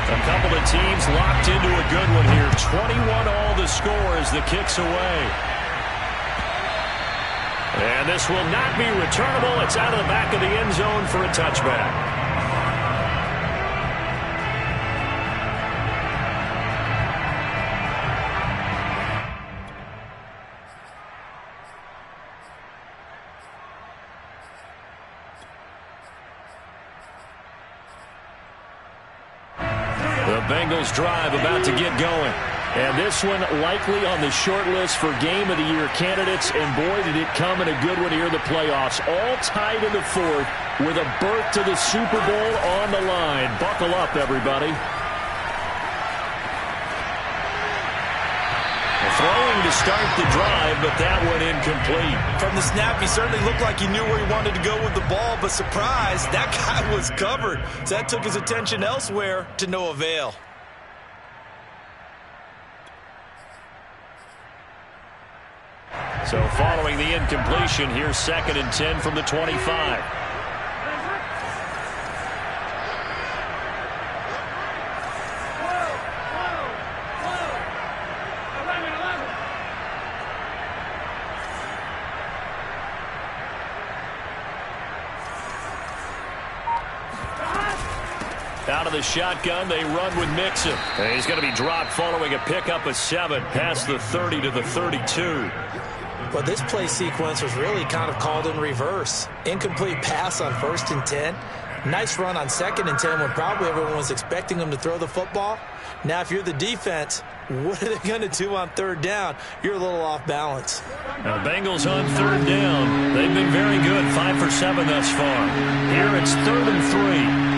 A couple of teams locked into a good one here. 21 all the score as the kick's away. And this will not be returnable. It's out of the back of the end zone for a touchback. Bengals drive about to get going. And this one likely on the short list for Game of the Year candidates. And boy, did it come in a good one here in the playoffs. All tied in the 4th with a berth to the Super Bowl on the line. Buckle up, everybody. Throwing to start the drive, but that one incomplete. From the snap, he certainly looked like he knew where he wanted to go with the ball, but surprise, that guy was covered. So that took his attention elsewhere to no avail. So following the incompletion, here's 2nd and 10 from the 25. Out of the shotgun, they run with Mixon. And he's going to be dropped following a pickup of 7 past the 30 to the 32. Well, this play sequence was really kind of called in reverse. Incomplete pass on 1st and 10. Nice run on 2nd and 10 when probably everyone was expecting him to throw the football. Now, if you're the defense, what are they going to do on 3rd down? You're a little off balance. Now, Bengals on 3rd down. They've been very good, 5 for 7 thus far. Here it's 3rd and 3.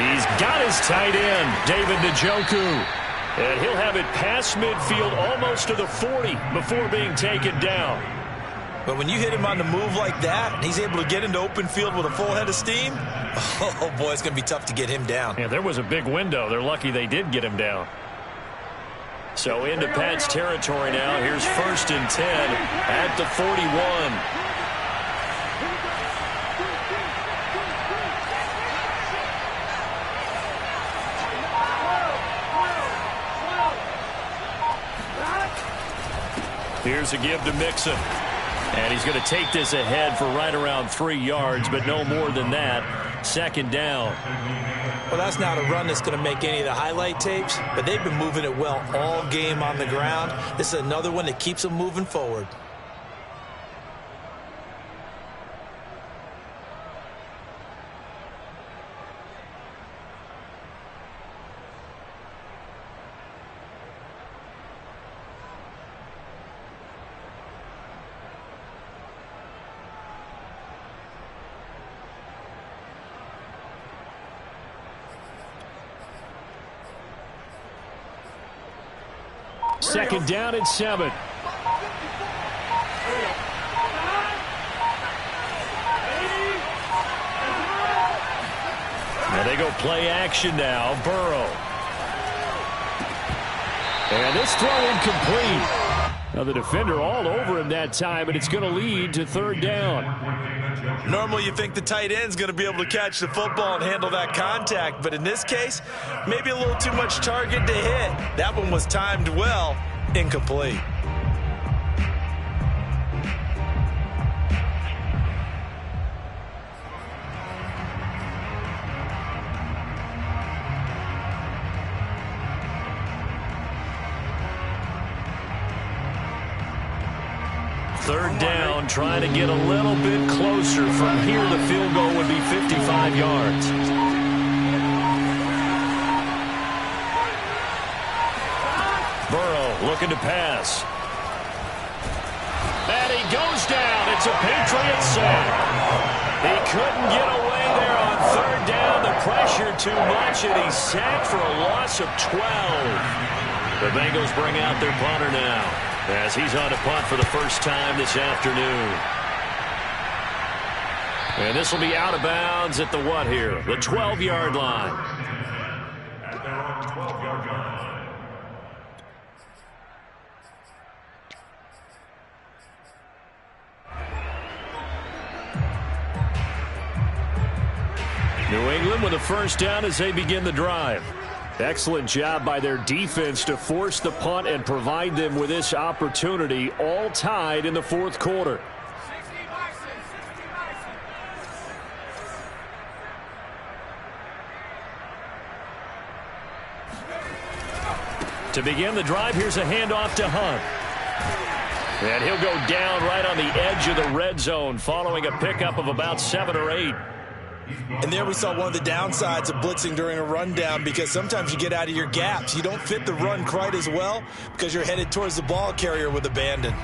He's got his tight end, David Njoku. And he'll have it past midfield almost to the 40 before being taken down. But when you hit him on the move like that, and he's able to get into open field with a full head of steam, oh, boy, it's going to be tough to get him down. Yeah, there was a big window. They're lucky they did get him down. So into Pat's territory now. Here's 1st and 10 at the 41. Here's a give to Mixon. And he's going to take this ahead for right around 3 yards, but no more than that. 2nd down. Well, that's not a run that's going to make any of the highlight tapes, but they've been moving it well all game on the ground. This is another one that keeps them moving forward. Second down and 7. Now they go play action now. Burrow. And this throw incomplete. Now the defender all over him that time, and it's going to lead to 3rd down. Normally you think the tight end's going to be able to catch the football and handle that contact, but in this case, maybe a little too much target to hit. That one was timed well, incomplete. Third down, trying to get a little bit closer. From here, the field goal would be 55 yards. Burrow looking to pass. And he goes down. It's a Patriot sack. He couldn't get away there on 3rd down. The pressure too much, and he's sacked for a loss of 12. The Bengals bring out their punter now, as he's on a punt for the first time this afternoon. And this will be out of bounds at the what here? The 12-yard line. At their own 12-yard line. New England with a first down as they begin the drive. Excellent job by their defense to force the punt and provide them with this opportunity, all tied in the 4th quarter. To begin the drive, here's a handoff to Hunt. And he'll go down right on the edge of the red zone following a pickup of about 7 or 8. And there we saw one of the downsides of blitzing during a rundown, because sometimes you get out of your gaps. You don't fit the run quite as well because you're headed towards the ball carrier with abandon.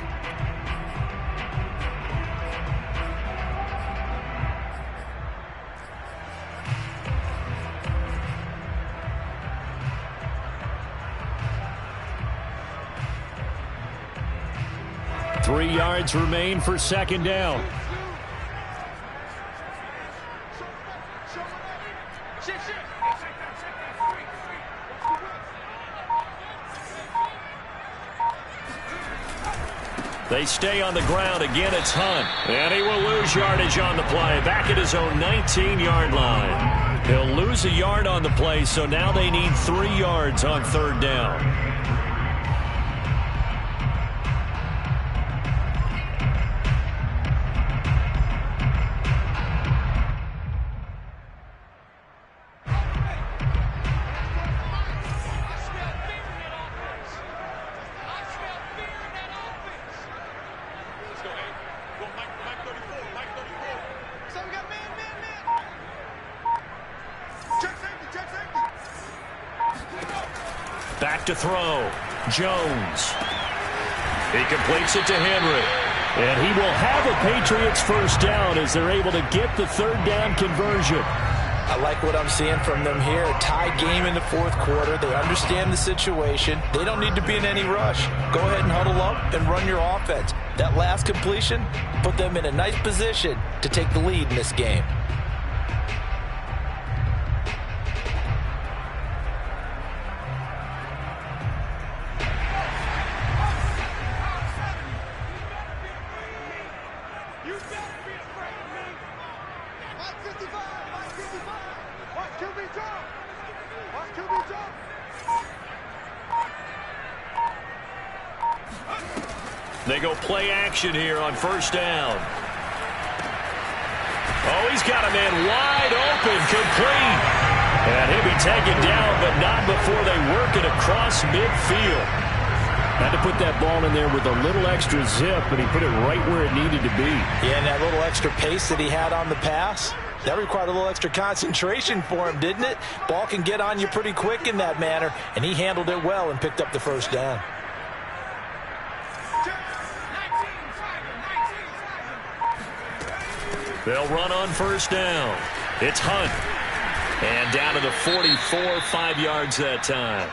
Three yards remain for 2nd down. They stay on the ground. Again, it's Hunt. And he will lose yardage on the play. Back at his own 19-yard line. He'll lose a yard on the play, so now they need 3 yards on 3rd down. Back to throw. Jones. He completes it to Henry. And he will have a Patriots first down as they're able to get the 3rd down conversion. I like what I'm seeing from them here. Tie game in the fourth quarter. They understand the situation. They don't need to be in any rush. Go ahead and huddle up and run your offense. That last completion put them in a nice position to take the lead in this game. They go play action here on first down. Oh, he's got a man wide open, complete. And he'll be taken down, but not before they work it across midfield. Had to put that ball in there with a little extra zip, and he put it right where it needed to be. Yeah, and that little extra pace that he had on the pass, that required a little extra concentration for him, didn't it? Ball can get on you pretty quick in that manner, and he handled it well and picked up the first down. They'll run on first down. It's Hunt. And down to the 44, 5 yards that time.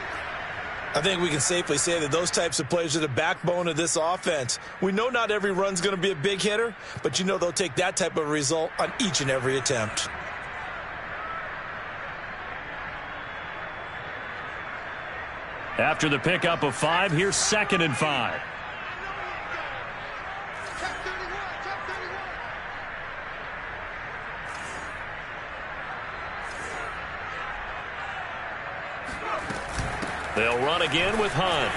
I think we can safely say that those types of plays are the backbone of this offense. We know not every run's going to be a big hitter, but you know they'll take that type of result on each and every attempt. After the pickup of 5, here's 2nd and 5. They'll run again with Hunt.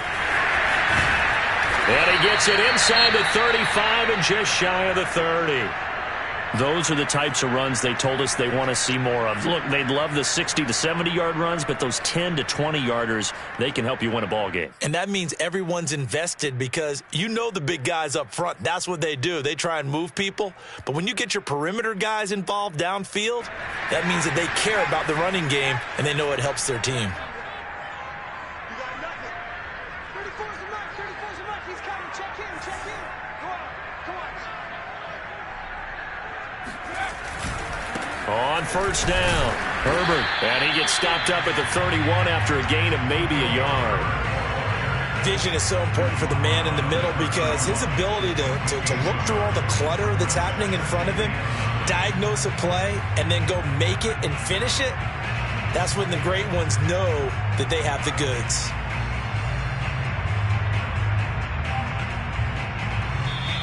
And he gets it inside the 35 and just shy of the 30. Those are the types of runs they told us they want to see more of. Look, they'd love the 60 to 70-yard runs, but those 10 to 20-yarders, they can help you win a ball game. And that means everyone's invested because you know the big guys up front. That's what they do. They try and move people. But when you get your perimeter guys involved downfield, that means that they care about the running game, and they know it helps their team. On first down, Herbert, and he gets stopped up at the 31 after a gain of maybe a yard. Vision is so important for the man in the middle because his ability to look through all the clutter that's happening in front of him, diagnose a play, and then go make it and finish it, that's when the great ones know that they have the goods.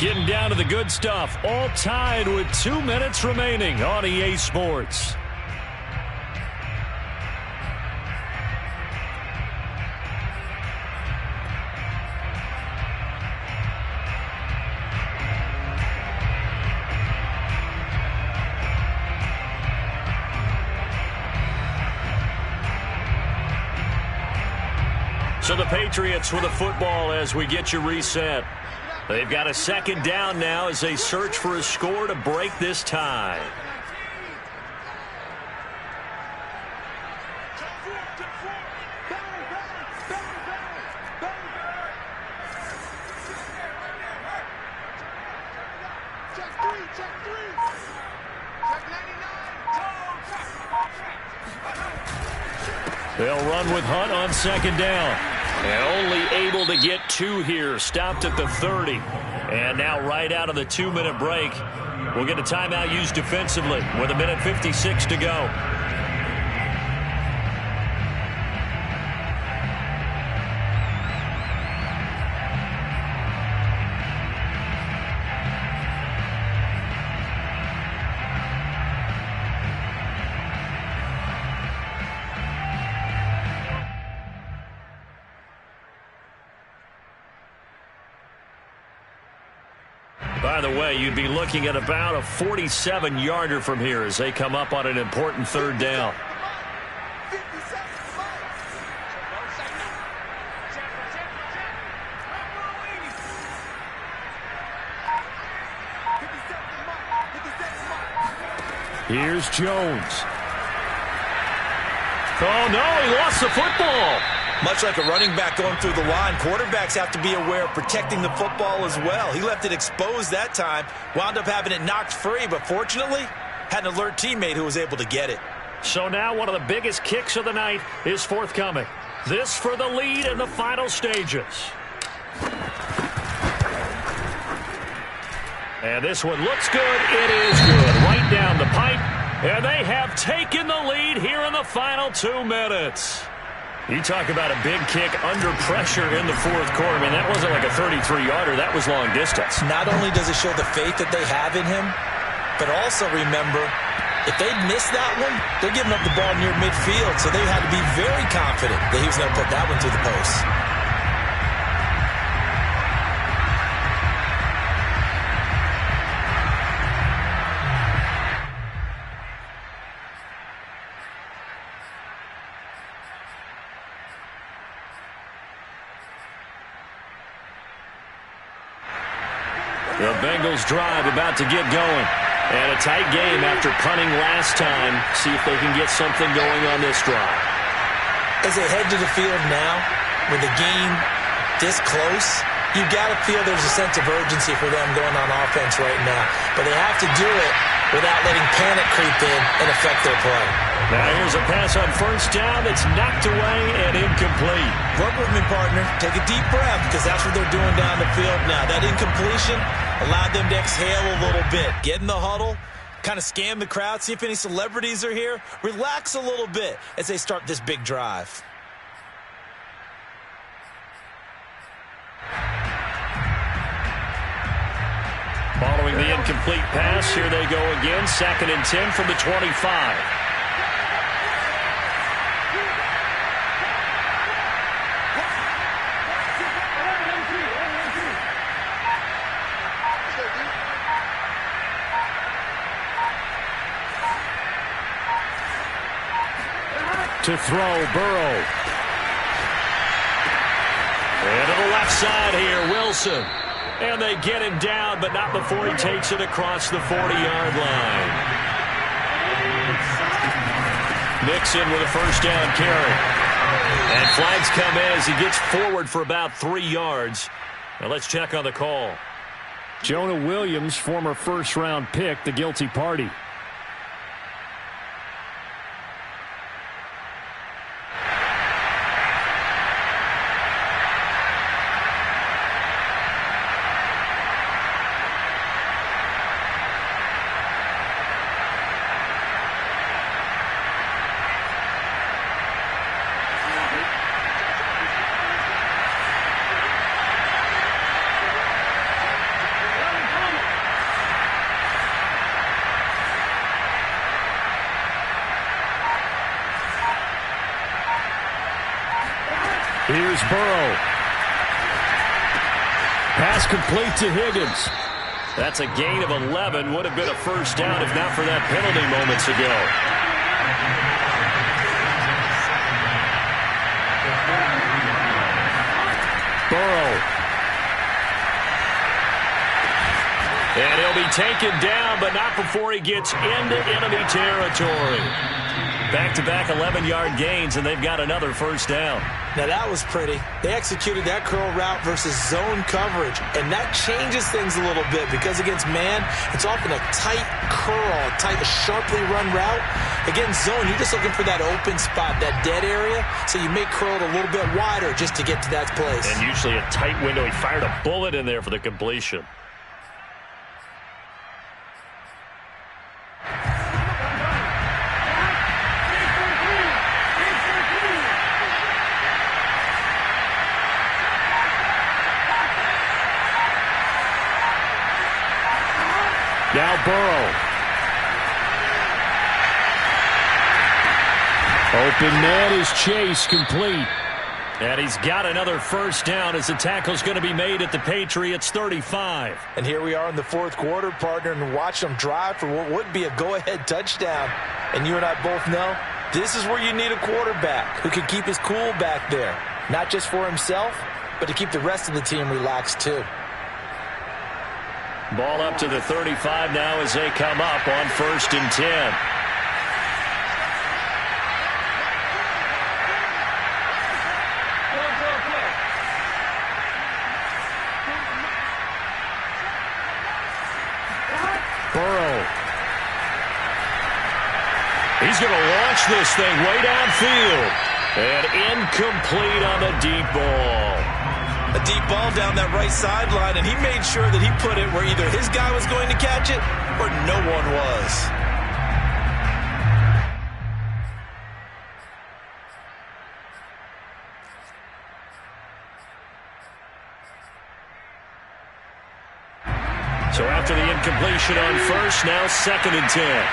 Getting down to the good stuff, all tied with 2 minutes remaining on EA Sports. So the Patriots with a football as we get you reset. They've got a 2nd down now as they search for a score to break this tie. They'll run with Hunt on 2nd down. And only able to get 2 here. Stopped at the 30. And now right out of the 2-minute break, we'll get a timeout used defensively with 1:56 to go. By the way, you'd be looking at about a 47-yarder from here as they come up on an important 3rd down. Here's Jones. Oh, no, he lost the football. Much like a running back going through the line, quarterbacks have to be aware of protecting the football as well. He left it exposed that time, wound up having it knocked free, but fortunately, had an alert teammate who was able to get it. So now one of the biggest kicks of the night is forthcoming. This for the lead in the final stages. And this one looks good. It is good. Right down the pipe. And they have taken the lead here in the final 2 minutes. You talk about a big kick under pressure in the fourth quarter. I mean, that wasn't like a 33-yarder. That was long distance. Not only does it show the faith that they have in him, but also remember, if they miss that one, they're giving up the ball near midfield. So they had to be very confident that he was going to put that one through the post. The Bengals drive about to get going. And a tight game after punting last time. See if they can get something going on this drive. As they head to the field now, with the game this close, you've got to feel there's a sense of urgency for them going on offense right now. But they have to do it without letting panic creep in and affect their play. Now here's a pass on first down that's knocked away and incomplete. Work with me, partner. Take a deep breath, because that's what they're doing down the field now. That incompletion allowed them to exhale a little bit. Get in the huddle, kind of scan the crowd, see if any celebrities are here. Relax a little bit as they start this big drive. Following the incomplete pass, here they go again. 2nd and 10 from the 25. To throw, Burrow. And to the left side here, Wilson. And they get him down, but not before he takes it across the 40-yard line. Mixon with a first down carry. And flags come in as he gets forward for about 3 yards. Now let's check on the call. Jonah Williams, former first-round pick, the guilty party. Here's Burrow. Pass complete to Higgins. That's a gain of 11. Would have been a first down if not for that penalty moments ago. Burrow. And he'll be taken down, but not before he gets into enemy territory. Back-to-back 11-yard gains, and they've got another first down. Now that was pretty. They executed that curl route versus zone coverage, and that changes things a little bit because against man, it's often a tight curl, a tight, sharply run route. Against zone, you're just looking for that open spot, that dead area, so you may curl it a little bit wider just to get to that place. And usually a tight window. He fired a bullet in there for the completion. Now Burrow. Open man is Chase, complete. And he's got another first down as the tackle's going to be made at the Patriots 35. And here we are in the fourth quarter, partner, and watch them drive for what would be a go-ahead touchdown. And you and I both know this is where you need a quarterback who can keep his cool back there. Not just for himself, but to keep the rest of the team relaxed too. Ball up to the 35 now as they come up on 1st and 10. Burrow. He's going to launch this thing way downfield. And incomplete on the deep ball. A deep ball down that right sideline, and he made sure that he put it where either his guy was going to catch it or no one was. So after the incompletion on first, now 2nd and 10.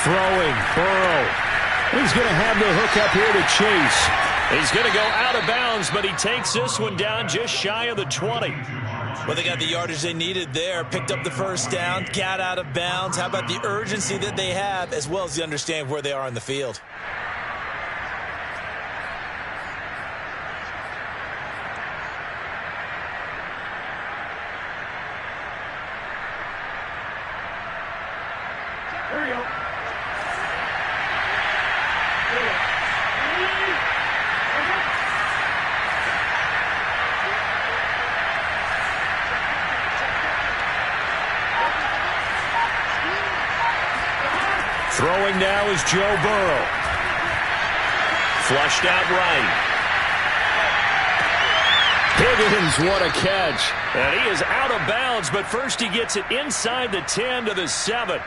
Throwing, Burrow. He's going to have the hook up here to Chase. He's going to go out of bounds, but he takes this one down just shy of the 20. Well, they got the yardage they needed there. Picked up the first down, got out of bounds. How about the urgency that they have, as well as the understanding where they are in the field? Here we go. Throwing now is Joe Burrow. Flushed out right. Higgins, what a catch. And he is out of bounds, but first he gets it inside the 10 to the 7.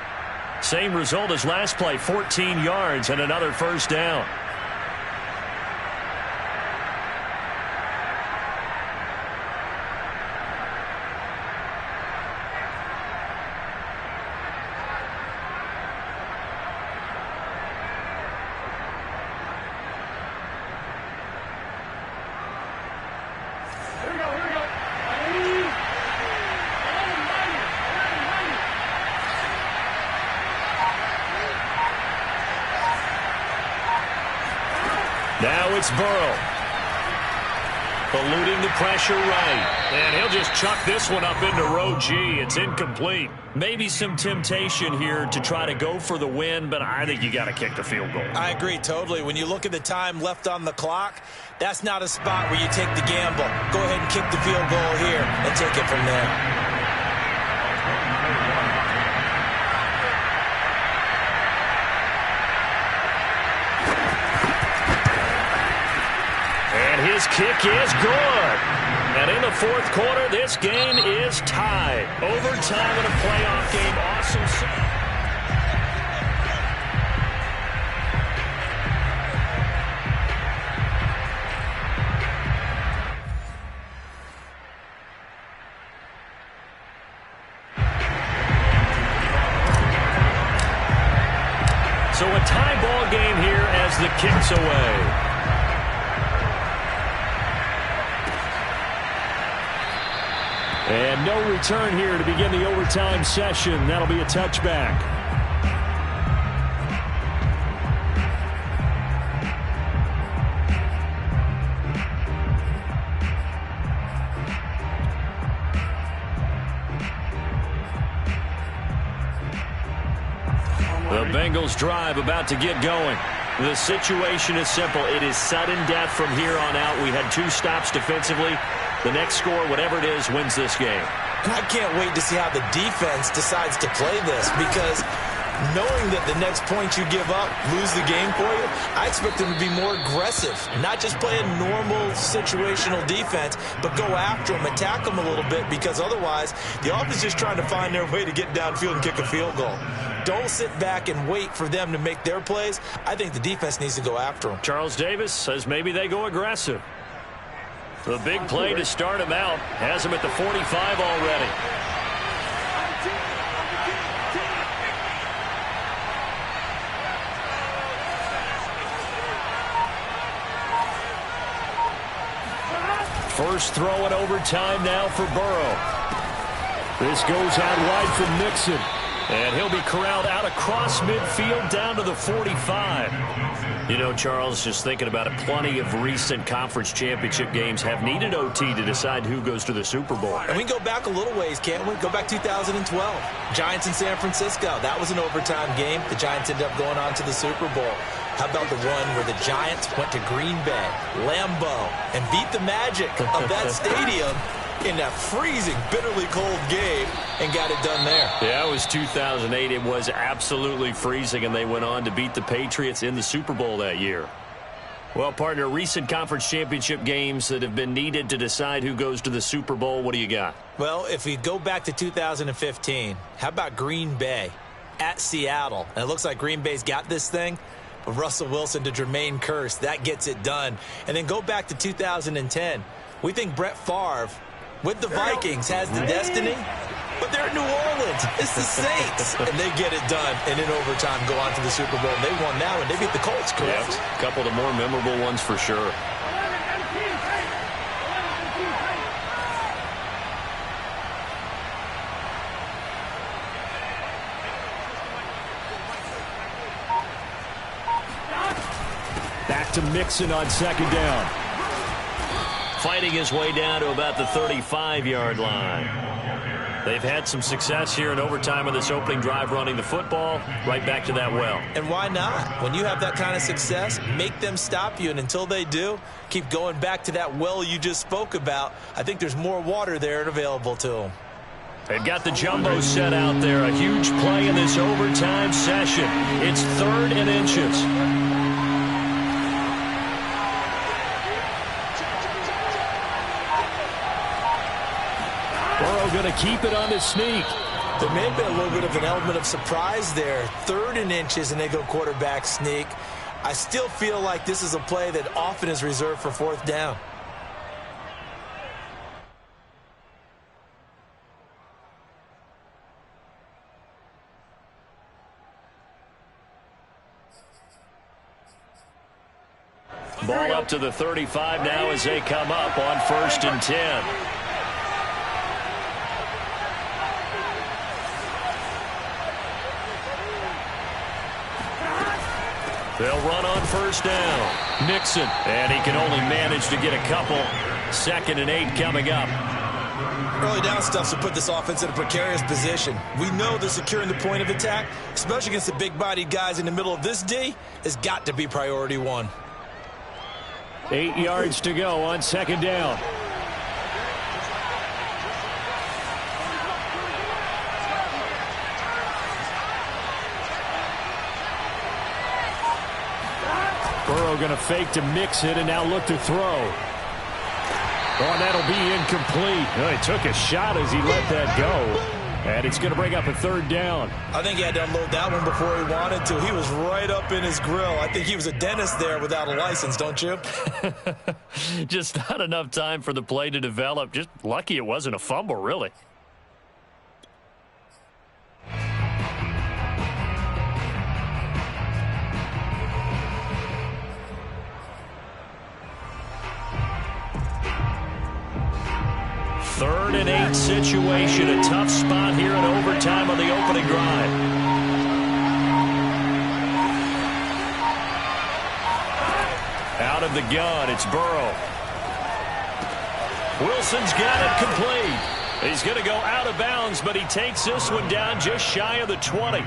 Same result as last play, 14 yards and another first down. Now it's Burrow. Eluding the pressure right. And he'll just chuck this one up into row G. It's incomplete. Maybe some temptation here to try to go for the win, but I think you got to kick the field goal. I agree totally. When you look at the time left on the clock, that's not a spot where you take the gamble. Go ahead and kick the field goal here and take it from there. His kick is good. And in the fourth quarter, this game is tied. Overtime in a playoff game. Awesome set. So a tie ball game here as the kick's away. And no return here to begin the overtime session. That'll be a touchback. The Bengals drive about to get going. The situation is simple. It is sudden death from here on out. We had 2 stops defensively. The next score, whatever it is, wins this game. I can't wait to see how the defense decides to play this, because knowing that the next point you give up, lose the game for you, I expect them to be more aggressive. Not just play a normal situational defense, but go after them, attack them a little bit, because otherwise the offense is just trying to find their way to get downfield and kick a field goal. Don't sit back and wait for them to make their plays. I think the defense needs to go after them. Charles Davis says maybe they go aggressive. The big play to start him out has him at the 45 already. First throw in overtime now for Burrow. This goes out wide from Mixon. And he'll be corralled out across midfield down to the 45. You know, Charles, just thinking about it, plenty of recent conference championship games have needed OT to decide who goes to the Super Bowl. And we can go back a little ways, can't we? Go back 2012. Giants in San Francisco. That was an overtime game. The Giants ended up going on to the Super Bowl. How about the one where the Giants went to Green Bay, Lambeau, and beat the Magic of that stadium in that freezing, bitterly cold game and got it done there? Yeah, it was 2008. It was absolutely freezing, and they went on to beat the Patriots in the Super Bowl that year. Well, partner, recent conference championship games that have been needed to decide who goes to the Super Bowl, what do you got? Well, if we go back to 2015, how about Green Bay at Seattle? And it looks like Green Bay's got this thing. But Russell Wilson to Jermaine Kearse, that gets it done. And then go back to 2010. We think Brett Favre with the Vikings has the destiny, but they're in New Orleans. It's the Saints. And they get it done. And in overtime, go on to the Super Bowl. They won that one. They beat the Colts, correct? Yep. A couple of the more memorable ones for sure. Back to Mixon on second down. Fighting his way down to about the 35-yard line. They've had some success here in overtime on this opening drive running the football. Right back to that well. And why not? When you have that kind of success, make them stop you. And until they do, keep going back to that well you just spoke about. I think there's more water there and available to them. They've got the jumbo set out there. A huge play in this overtime session. It's 3rd and inches. Going to keep it on the sneak. There may have been a little bit of an element of surprise there. 3rd and inches, and they go quarterback sneak. I still feel like this is a play that often is reserved for 4th down. Ball up to the 35 now as they come up on 1st and 10. They'll run on 1st down. Mixon, and he can only manage to get a couple. 2nd and 8 coming up. Early down stuff to put this offense in a precarious position. We know they're securing the point of attack, especially against the big-bodied guys in the middle of this D, has got to be priority 1. 8 yards to go on 2nd down. Burrow going to fake to mix it and now look to throw. Oh, and that'll be incomplete. Oh, he took a shot as he let that go. And it's going to bring up a 3rd down. I think he had to unload that one before he wanted to. He was right up in his grill. I think he was a dentist there without a license, don't you? Just not enough time for the play to develop. Just lucky it wasn't a fumble, really. Third and 8 situation. A tough spot here in overtime on the opening drive. Out of the gun, it's Burrow. Wilson's got it complete. He's going to go out of bounds, but he takes this one down just shy of the 20.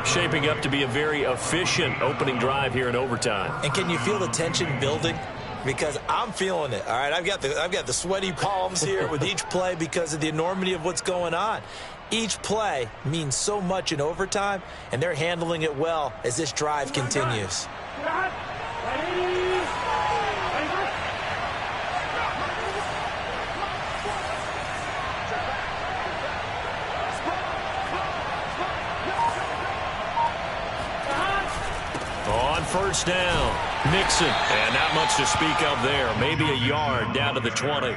Shaping up to be a very efficient opening drive here in overtime. And can you feel the tension building? Because I'm feeling it. All right, I've got the sweaty palms here with each play because of the enormity of what's going on. Each play means so much in overtime, and they're handling it well as this drive continues. On 1st down. Mixon, and not much to speak of there. Maybe a yard down to the 20.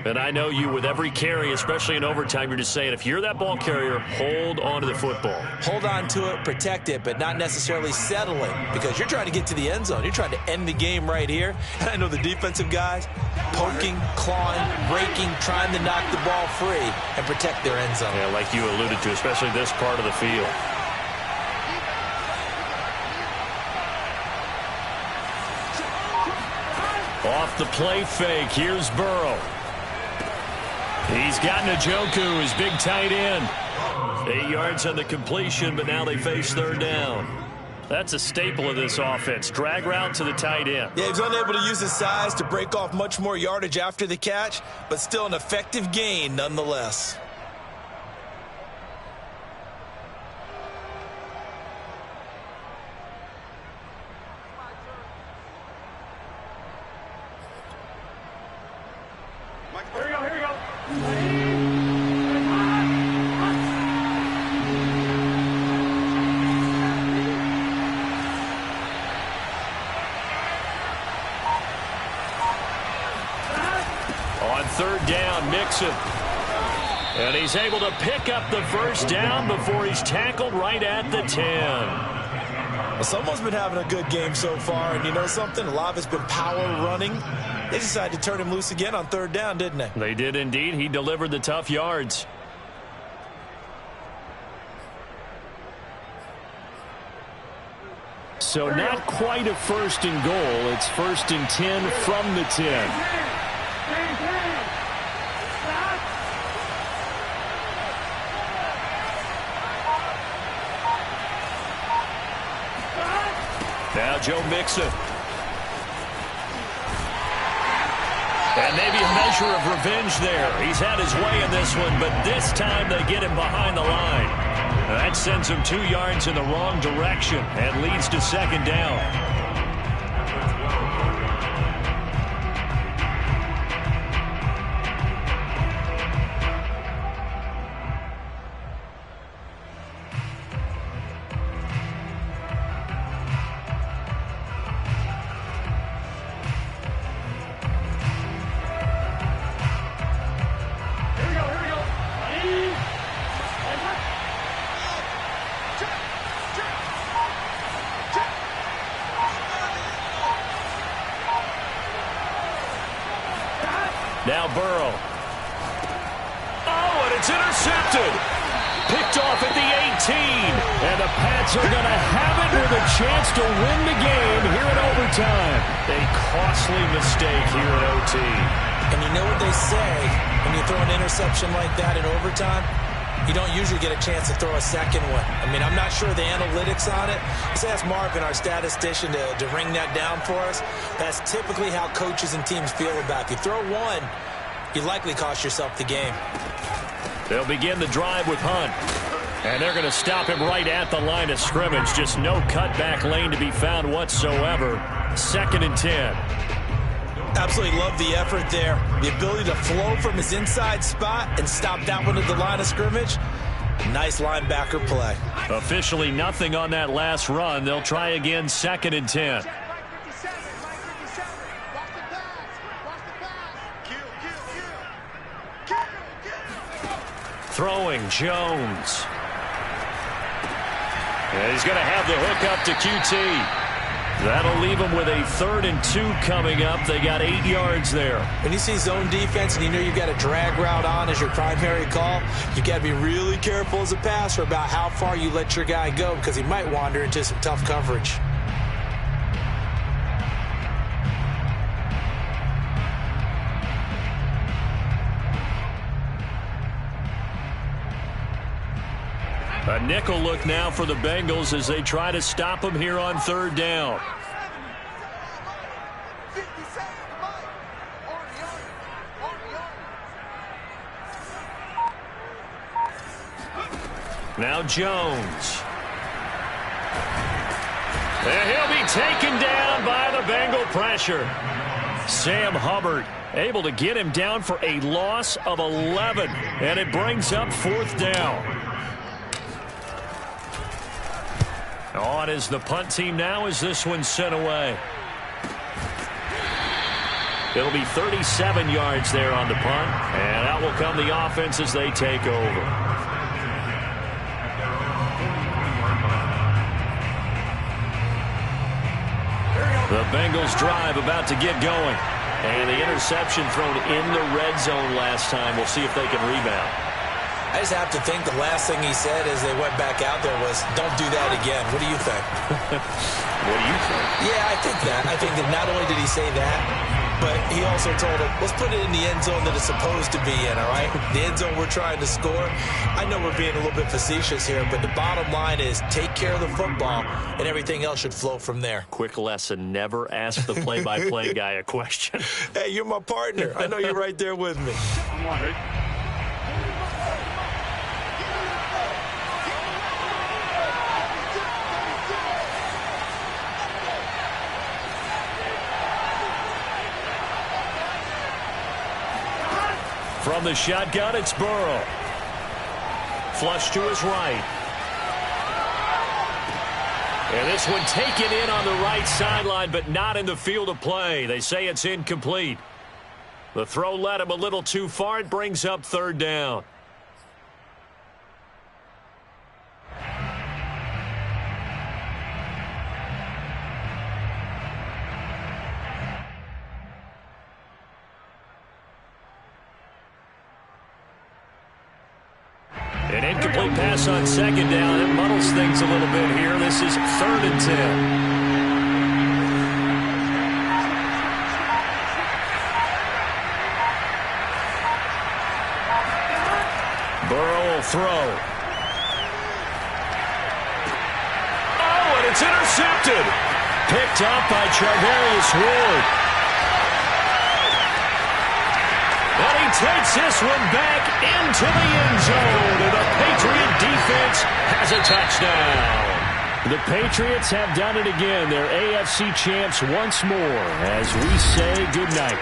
And I know you, with every carry, especially in overtime, you're just saying, if you're that ball carrier, hold on to the football. Hold on to it, protect it, but not necessarily settling, because you're trying to get to the end zone. You're trying to end the game right here. And I know the defensive guys, poking, clawing, breaking, trying to knock the ball free and protect their end zone. Yeah, like you alluded to, especially this part of the field. Off the play fake, here's Burrow. He's got Njoku, his big tight end. 8 yards on the completion, but now they face 3rd down. That's a staple of this offense. Drag route to the tight end. Yeah, he's unable to use his size to break off much more yardage after the catch, but still an effective gain nonetheless. Here we go. On third down, Mixon. And he's able to pick up the first down before he's tackled right at the 10. Well, someone's been having a good game so far, and you know something? A lot of it's been power running. They decided to turn him loose again on third down, didn't they? They did indeed. He delivered the tough yards. So not quite a first and goal. It's first and 10 from the 10. Now Joe Mixon. And maybe a measure of revenge there. He's had his way in this one, but this time they get him behind the line. That sends him 2 yards in the wrong direction and leads to second down. Now Burrow. Oh, and it's intercepted. Picked off at the 18. And the Pats are going to have it with a chance to win the game here in overtime. A costly mistake here in OT. And you know what they say, when you throw an interception like that in overtime, you don't usually get a chance to throw a second one. I mean, I'm not sure the analytics on it. Let's ask Marvin, our statistician, to ring that down for us. That's typically how coaches and teams feel about it. If you throw one, you likely cost yourself the game. They'll begin the drive with Hunt. And they're going to stop him right at the line of scrimmage. Just no cutback lane to be found whatsoever. Second and 10. Absolutely love the effort there. The ability to flow from his inside spot and stop that one at the line of scrimmage. Nice linebacker play. Officially nothing on that last run. They'll try again, second and 10. Throwing Jones. And he's going to have the hook up to QT. That'll leave them with a 3rd and 2 coming up. They got 8 yards there. When you see zone defense and you know you've got a drag route on as your primary call, you've got to be really careful as a passer about how far you let your guy go because he might wander into some tough coverage. A nickel look now for the Bengals as they try to stop him here on third down. Now Jones. And he'll be taken down by the Bengal pressure. Sam Hubbard able to get him down for a loss of 11. And it brings up 4th down. On is the punt team now as this one's sent away. It'll be 37 yards there on the punt. And out will come the offense as they take over. The Bengals drive about to get going. And the interception thrown in the red zone last time. We'll see if they can rebound. I just have to think the last thing he said as they went back out there was, don't do that again. What do you think? What do you think? Yeah, I think that. I think that not only did he say that, but he also told him, let's put it in the end zone that it's supposed to be in, all right? The end zone we're trying to score. I know we're being a little bit facetious here, but the bottom line is take care of the football, and everything else should flow from there. Quick lesson, never ask the play-by-play guy a question. Hey, you're my partner. I know you're right there with me. From the shotgun, it's Burrow. Flush to his right. And this one taken in on the right sideline, but not in the field of play. They say it's incomplete. The throw led him a little too far. It brings up third down. An incomplete pass on second down. It muddles things a little bit here. This is 3rd and 10. Burrow will throw. Oh, and it's intercepted. Picked up by Charvarius Ward. And he takes this one back into the end zone. And the Patriot defense has a touchdown. The Patriots have done it again. They're AFC champs once more as we say goodnight.